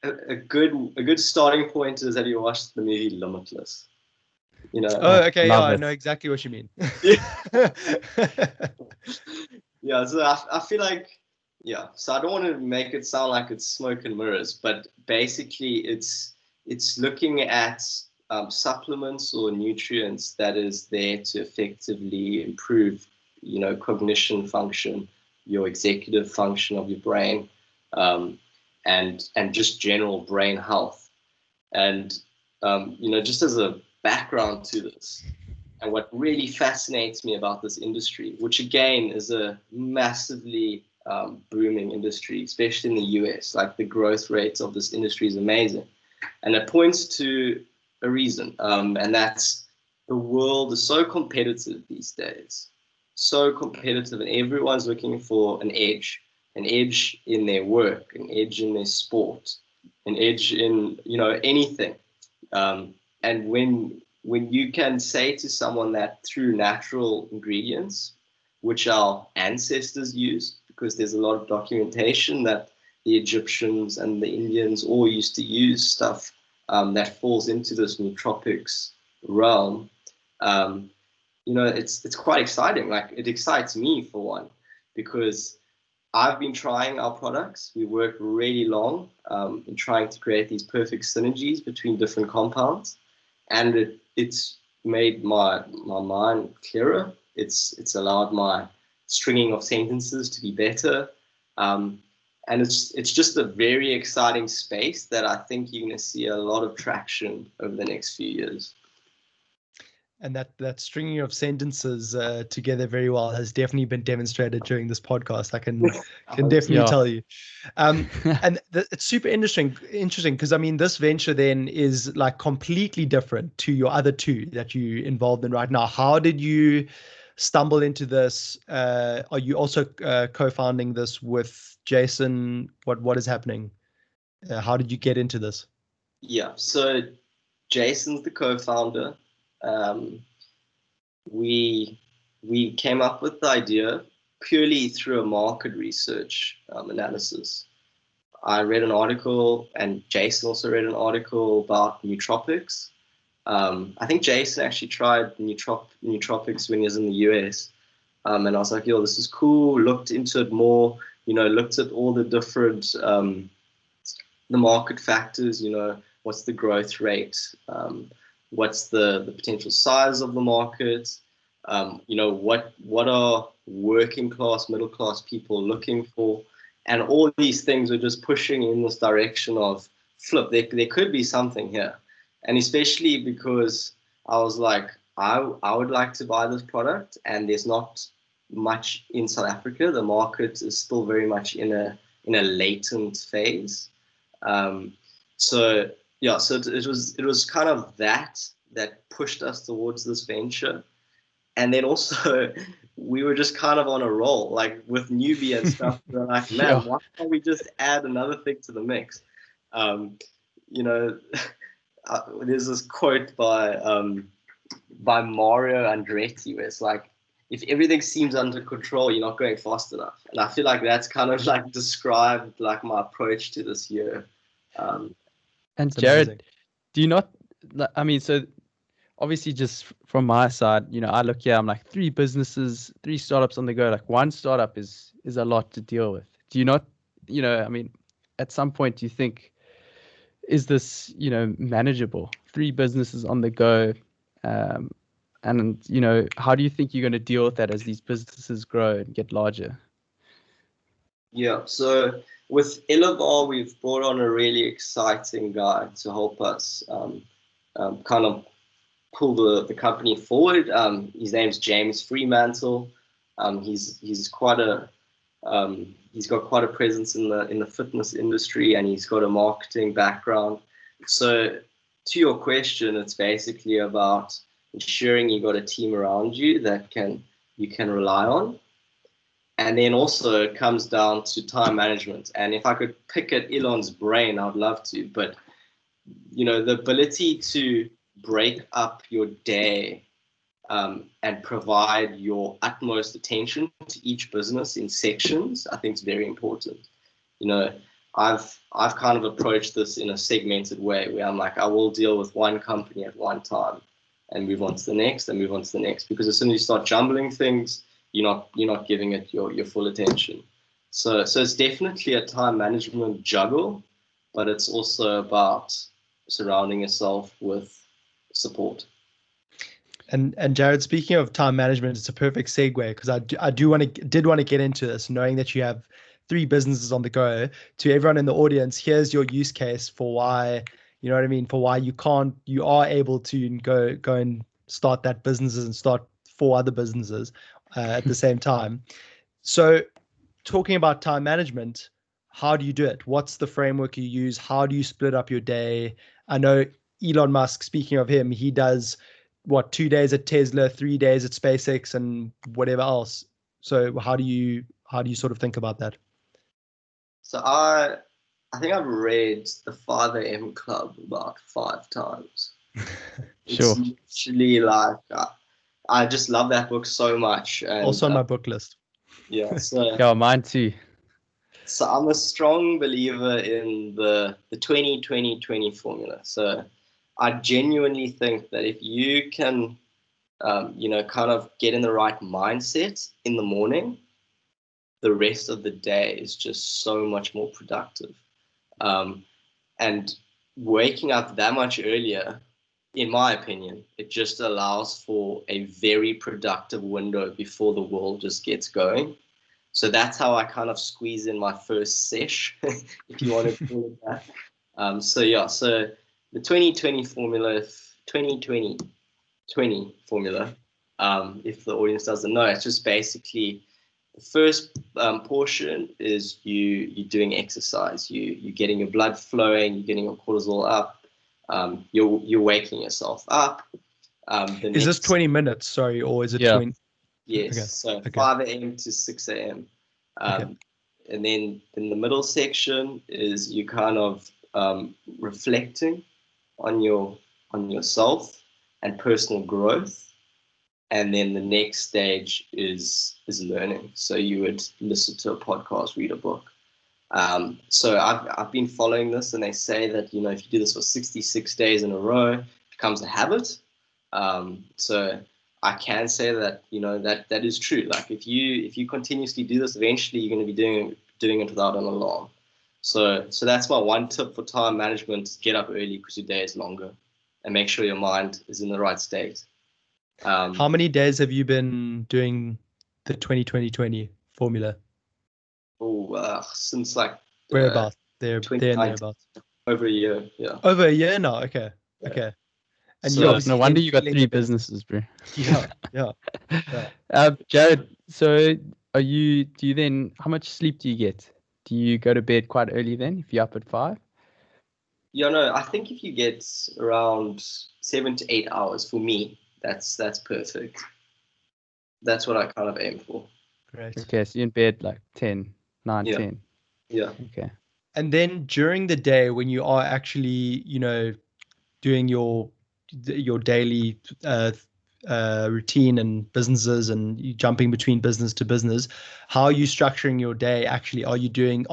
a good starting point is, have you watched the movie Limitless? Oh, okay. Yeah, I know exactly what you mean. Yeah, so I feel like, yeah, so I don't want to make it sound like it's smoke and mirrors, but basically it's looking at supplements or nutrients that is there to effectively improve, cognition function, your executive function of your brain, um, and just general brain health. And just as a background to this, and what really fascinates me about this industry, which again is a massively booming industry, especially in the US, like the growth rates of this industry is amazing. And it points to a reason, and that's the world is so competitive these days, so competitive, and everyone's looking for an edge in their work, an edge in their sport, an edge in anything. And when you can say to someone that through natural ingredients, which our ancestors used, because there's a lot of documentation that the Egyptians and the Indians all used to use stuff that falls into this nootropics realm. It's quite exciting. Like, it excites me for one, because I've been trying our products. We work really long in trying to create these perfect synergies between different compounds, and it's made my mind clearer. It's allowed my stringing of sentences to be better, and it's just a very exciting space that I think you're going to see a lot of traction over the next few years. And that stringing of sentences together very well has definitely been demonstrated during this podcast. I can definitely tell you. And it's super interesting because I mean, this venture then is like completely different to your other two that you're involved in right now. How did you stumble into this? Are you also co-founding this with Jason? What is happening? How did you get into this? Yeah, so Jason's the co-founder. We came up with the idea purely through a market research analysis. I read an article, and Jason also read an article about nootropics. I think Jason actually tried nootropics when he was in the US, and I was like, yo, this is cool. Looked into it more, looked at all the different the market factors, what's the growth rate, what's the potential size of the market, what are working class, middle class people looking for, and all these things were just pushing in this direction of flip. There could be something here, and especially because I was like, I would like to buy this product, and there's not much in South Africa. The market is still very much in a latent phase. So it was kind of that pushed us towards this venture. And then also we were just kind of on a roll, like with NUBEE and stuff. We're like, man, why can't we just add another thing to the mix? There's this quote by Mario Andretti where it's like, if everything seems under control, you're not going fast enough. And I feel like that's kind of like described like my approach to this year. And Jarryd, do you not, I mean, so obviously just from my side, I look here, I'm like 3 businesses, 3 startups on the go. Like, one startup is a lot to deal with. Do you not, I mean, at some point, do you think, is this, manageable? 3 businesses on the go. And, how do you think you're going to deal with that as these businesses grow and get larger? Yeah, so with Elevar, we've brought on a really exciting guy to help us kind of pull the company forward. His name's James Fremantle. He's quite a he's got quite a presence in the fitness industry, and he's got a marketing background. So to your question, it's basically about ensuring you got a team around you that you can rely on. And then also it comes down to time management. And if I could pick at Elon's brain, I'd love to. But the ability to break up your day and provide your utmost attention to each business in sections, I think is very important. I've kind of approached this in a segmented way where I'm like, I will deal with one company at one time and move on to the next and move on to the next, because as soon as you start jumbling things, you're not giving it your full attention. So it's definitely a time management juggle, but it's also about surrounding yourself with support. And Jarryd, speaking of time management, it's a perfect segue because I did want to get into this, knowing that you have 3 businesses on the go. To everyone in the audience, here's your use case for why, you know what I mean, for why you are able to go and start that businesses and start 4 other businesses at the same time. So talking about time management, how do you do it? What's the framework you use? How do you split up your day? I know Elon Musk, speaking of him, he does 2 days at Tesla, 3 days at SpaceX, and whatever else. So how do you sort of think about that? So I think I've read the 5 a.m. Club about 5 times. Sure. It's literally like I just love that book so much. And, also on my book list. Yeah. So Yeah, mine too. So I'm a strong believer in the 20-20-20 formula. So I genuinely think that if you can, kind of get in the right mindset in the morning, the rest of the day is just so much more productive. And waking up that much earlier, in my opinion, it just allows for a very productive window before the world just gets going. So that's how I kind of squeeze in my first sesh, if you want to call it that. So the 20-20 formula, 20-20-20 formula, if the audience doesn't know, it's just basically the first portion is you doing exercise, you're getting your blood flowing, you're getting your cortisol up, you're waking yourself up. Is this 20 minutes? Sorry, or is it 20? Yes. Okay. So Okay. 5 a.m. to 6 a.m. Okay. And then in the middle section is you kind of reflecting on yourself and personal growth. And then the next stage is learning. So you would listen to a podcast, read a book. So I've been following this, and they say that if you do this for 66 days in a row, it becomes a habit. So I can say that that is true. Like if you continuously do this, eventually you're going to be doing it without an alarm. So that's my one tip for time management: get up early because your day is longer, and make sure your mind is in the right state. How many days have you been doing the 20-20-20 formula? Since like Whereabouts? There and 2019, thereabouts. over a year. Yeah. Over a year now. Okay. Yeah. Okay. And So- you No obviously wonder then you got feeling 3 a bit- businesses, bro. Yeah. Jarryd, so do you then, how much sleep do you get? Do you go to bed quite early then if you're up at 5? Yeah, no, I think if you get around 7 to 8 hours, for me, that's perfect. That's what I kind of aim for. Great. Okay, so you're in bed like 10, 9, Yeah. 10. Yeah. Okay. And then during the day, when you are actually, doing your daily routine and businesses, and you jumping between business to business, how are you structuring your day? Actually, are you doing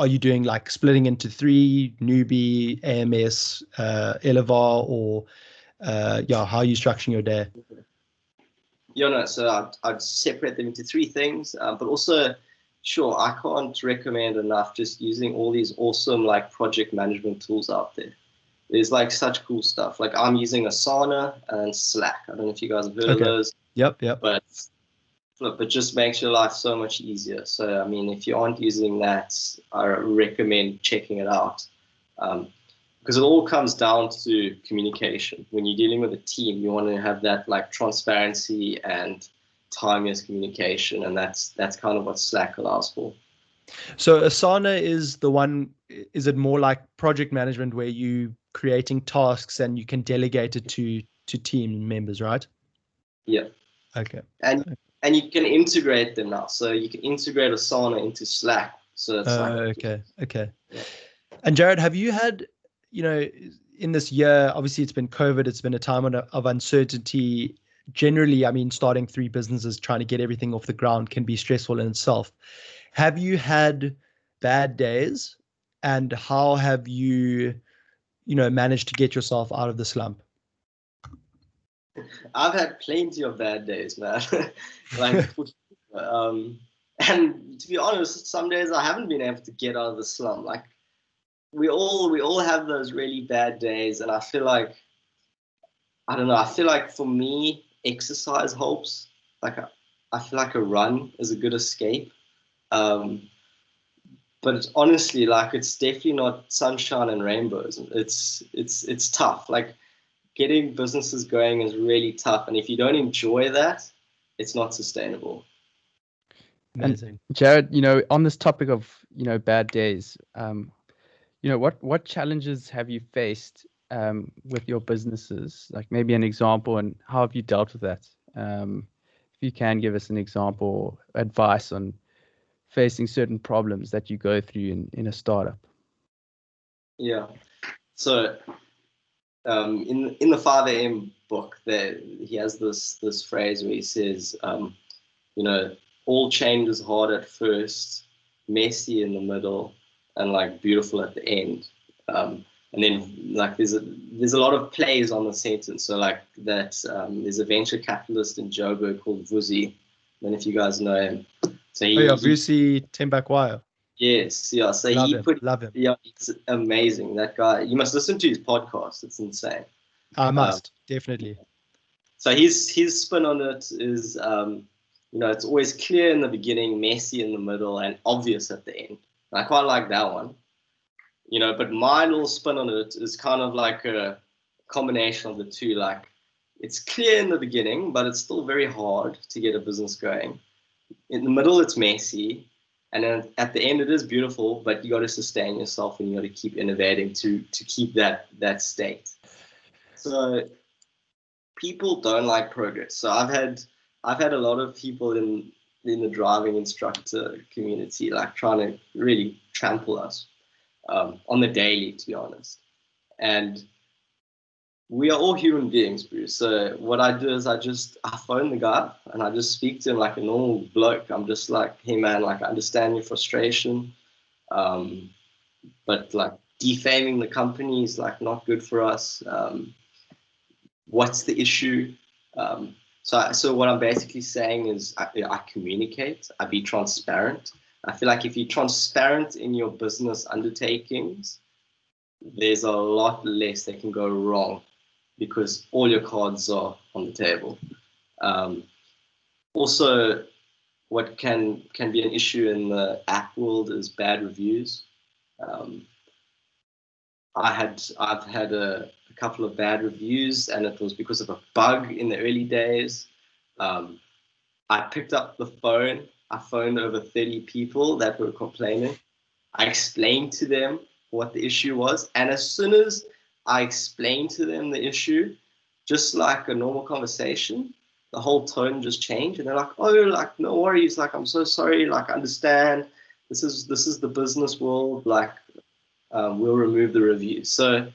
like splitting into 3, NUBEE, AMS, Elevar, or how are you structuring your day? Yeah, no, so I'd separate them into 3 things, but also, sure, I can't recommend enough just using all these awesome like project management tools out there. There's like such cool stuff. Like I'm using Asana and Slack. I don't know if you guys have heard of those. Yep. But it just makes your life so much easier. So, I mean, if you aren't using that, I recommend checking it out. Because it all comes down to communication. When you're dealing with a team, you want to have that like transparency and timeless communication. And that's kind of what Slack allows for. So Asana is the one, is it more like project management where you creating tasks and you can delegate it to team members, right? Yeah. Okay. And you can integrate them now. So you can integrate Asana into Slack. So it's Okay. Yeah. And Jarryd, have you had, in this year, obviously it's been COVID, it's been a time of uncertainty. Generally, I mean, starting 3 businesses, trying to get everything off the ground can be stressful in itself. Have you had bad days, and how have you, managed to get yourself out of the slump? I've had plenty of bad days, man. Like, And to be honest, some days I haven't been able to get out of the slum. Like we all have those really bad days, and I feel like, I don't know, I feel like for me, exercise helps. Like I feel like a run is a good escape. But it's honestly, like, it's definitely not sunshine and rainbows. It's tough. Like getting businesses going is really tough, and if you don't enjoy that, it's not sustainable. Amazing. And Jarryd, on this topic of bad days, what challenges have you faced with your businesses? Like maybe an example, and how have you dealt with that? If you can give us an example, advice on facing certain problems that you go through in a startup. Yeah. So in the 5am book, there he has this phrase where he says, all change is hard at first, messy in the middle, and like beautiful at the end. And then like there's a lot of plays on the sentence. So like that there's a venture capitalist in Joburg called Vusi. I don't know if you guys know him. So Vusi Tembakwayo. Yes, yeah. So Love him. Yeah, it's amazing. That guy. You must listen to his podcast. It's insane. I must definitely. So his spin on it is, it's always clear in the beginning, messy in the middle, and obvious at the end. And I quite like that one. But my little spin on it is kind of like a combination of the two. Like it's clear in the beginning, but it's still very hard to get a business going. In the middle, it's messy. And then at the end, it is beautiful, but you got to sustain yourself and you got to keep innovating to keep that state. So people don't like progress. So I've had a lot of people in the driving instructor community like trying to really trample us on the daily, to be honest. And we are all human beings, Bruce. So what I do is I phone the guy and I just speak to him like a normal bloke. I'm just like, hey man, like I understand your frustration, but like defaming the company is like not good for us. What's the issue? So what I'm basically saying is I communicate, I be transparent. I feel like if you're transparent in your business undertakings, there's a lot less that can go wrong because all your cards are on the table. Also, what can be an issue in the app world is bad reviews. I've had a couple of bad reviews, and it was because of a bug in the early days. I picked up the phone. I phoned over 30 people that were complaining. I explained to them what the issue was, and as soon as I explained to them the issue, just like a normal conversation, the whole tone just changed, and they're like, "Oh, like no worries, like I'm so sorry, like I understand. This is the business world. Like we'll remove the review." So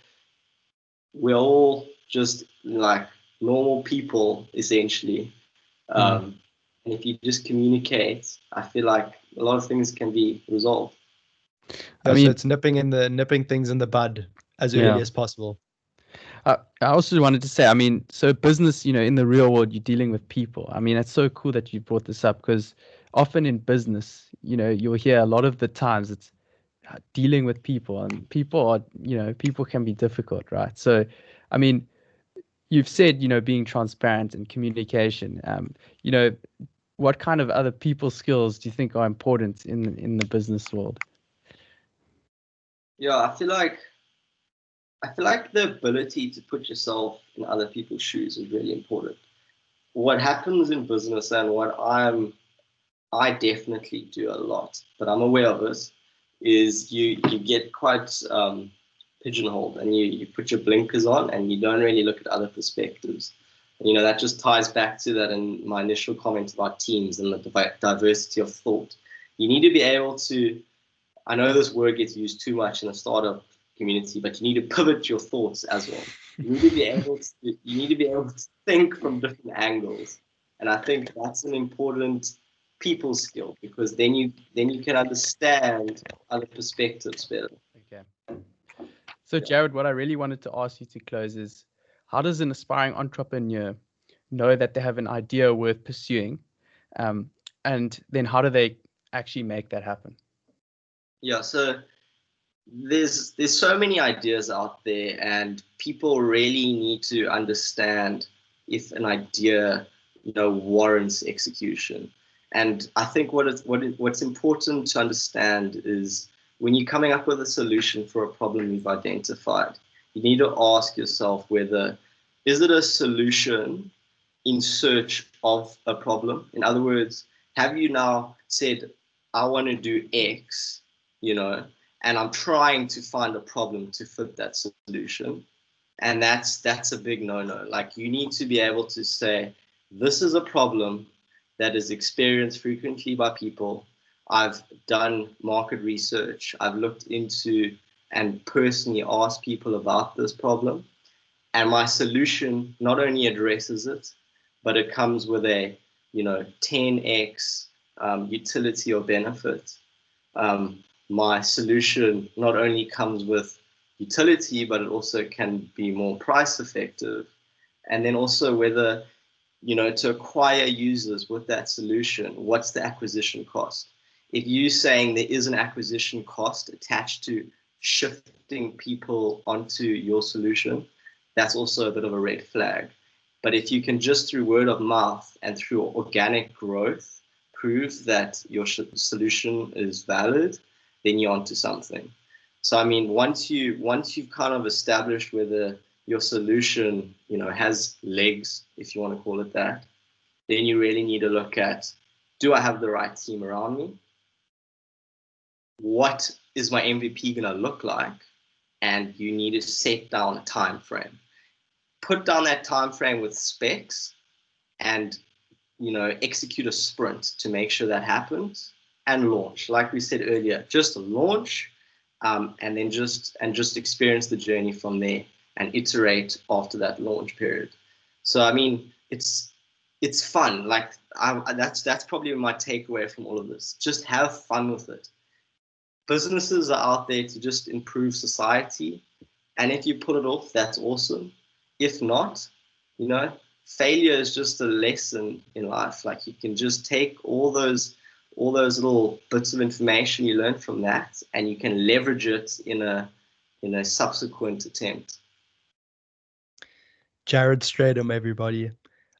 we're all just like normal people, essentially. And if you just communicate, I feel like a lot of things can be resolved. So it's nipping things in the bud as early as possible. I also wanted to say, so business, in the real world, you're dealing with people. It's so cool that you brought this up because often in business, you'll hear a lot of the times it's dealing with people, and people can be difficult, right? So, you've said, being transparent and communication, what kind of other people skills do you think are important in the business world? Yeah, I feel like the ability to put yourself in other people's shoes is really important. What happens in business and what I definitely do a lot, but I'm aware of this, is you get quite pigeonholed and you put your blinkers on and you don't really look at other perspectives. That just ties back to that in my initial comment about teams and the diversity of thought. You need to be able to, I know this word gets used too much in the startup community, but you need to pivot your thoughts as well. You need to be able to think from different angles. And I think that's an important people skill because then you can understand other perspectives better. Okay. So Jarryd, what I really wanted to ask you to close is, how does an aspiring entrepreneur know that they have an idea worth pursuing? and then how do they actually make that happen? Yeah, so there's so many ideas out there, and people really need to understand if an idea, warrants execution. And I think what's important to understand is when you're coming up with a solution for a problem you've identified, you need to ask yourself whether is it a solution in search of a problem? In other words, have you now said, I want to do X, and I'm trying to find a problem to fit that solution? And that's a big no-no. Like, you need to be able to say, this is a problem that is experienced frequently by people. I've done market research. I've looked into and personally asked people about this problem. And my solution not only addresses it, but it comes with a 10x utility or benefit. My solution not only comes with utility, but it also can be more price effective. And then also whether, to acquire users with that solution, what's the acquisition cost? If you're saying there is an acquisition cost attached to shifting people onto your solution, that's also a bit of a red flag. But if you can just through word of mouth and through organic growth prove that your solution is valid, then you're onto something. So I mean, once you've kind of established whether your solution, has legs, if you want to call it that, then you really need to look at, do I have the right team around me? What is my MVP going to look like? And you need to set down a time frame. Put down that time frame with specs and, execute a sprint to make sure that happens and launch. Like we said earlier, just launch and then just experience the journey from there and iterate after that launch period. So, I mean, it's fun. Like that's probably my takeaway from all of this. Just have fun with it. Businesses are out there to just improve society. And if you pull it off, that's awesome. If not, failure is just a lesson in life. Like, you can just take all those little bits of information you learn from that, and you can leverage it in a subsequent attempt. Jarryd Strydom, everybody.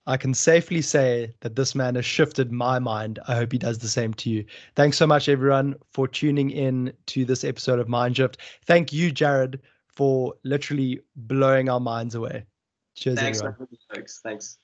I can safely say that this man has shifted my mind. I hope he does the same to you. Thanks so much, everyone, for tuning in to this episode of Mindshift. Thank you, Jarryd, for literally blowing our minds away. Cheers, Thanks, everyone. Thanks.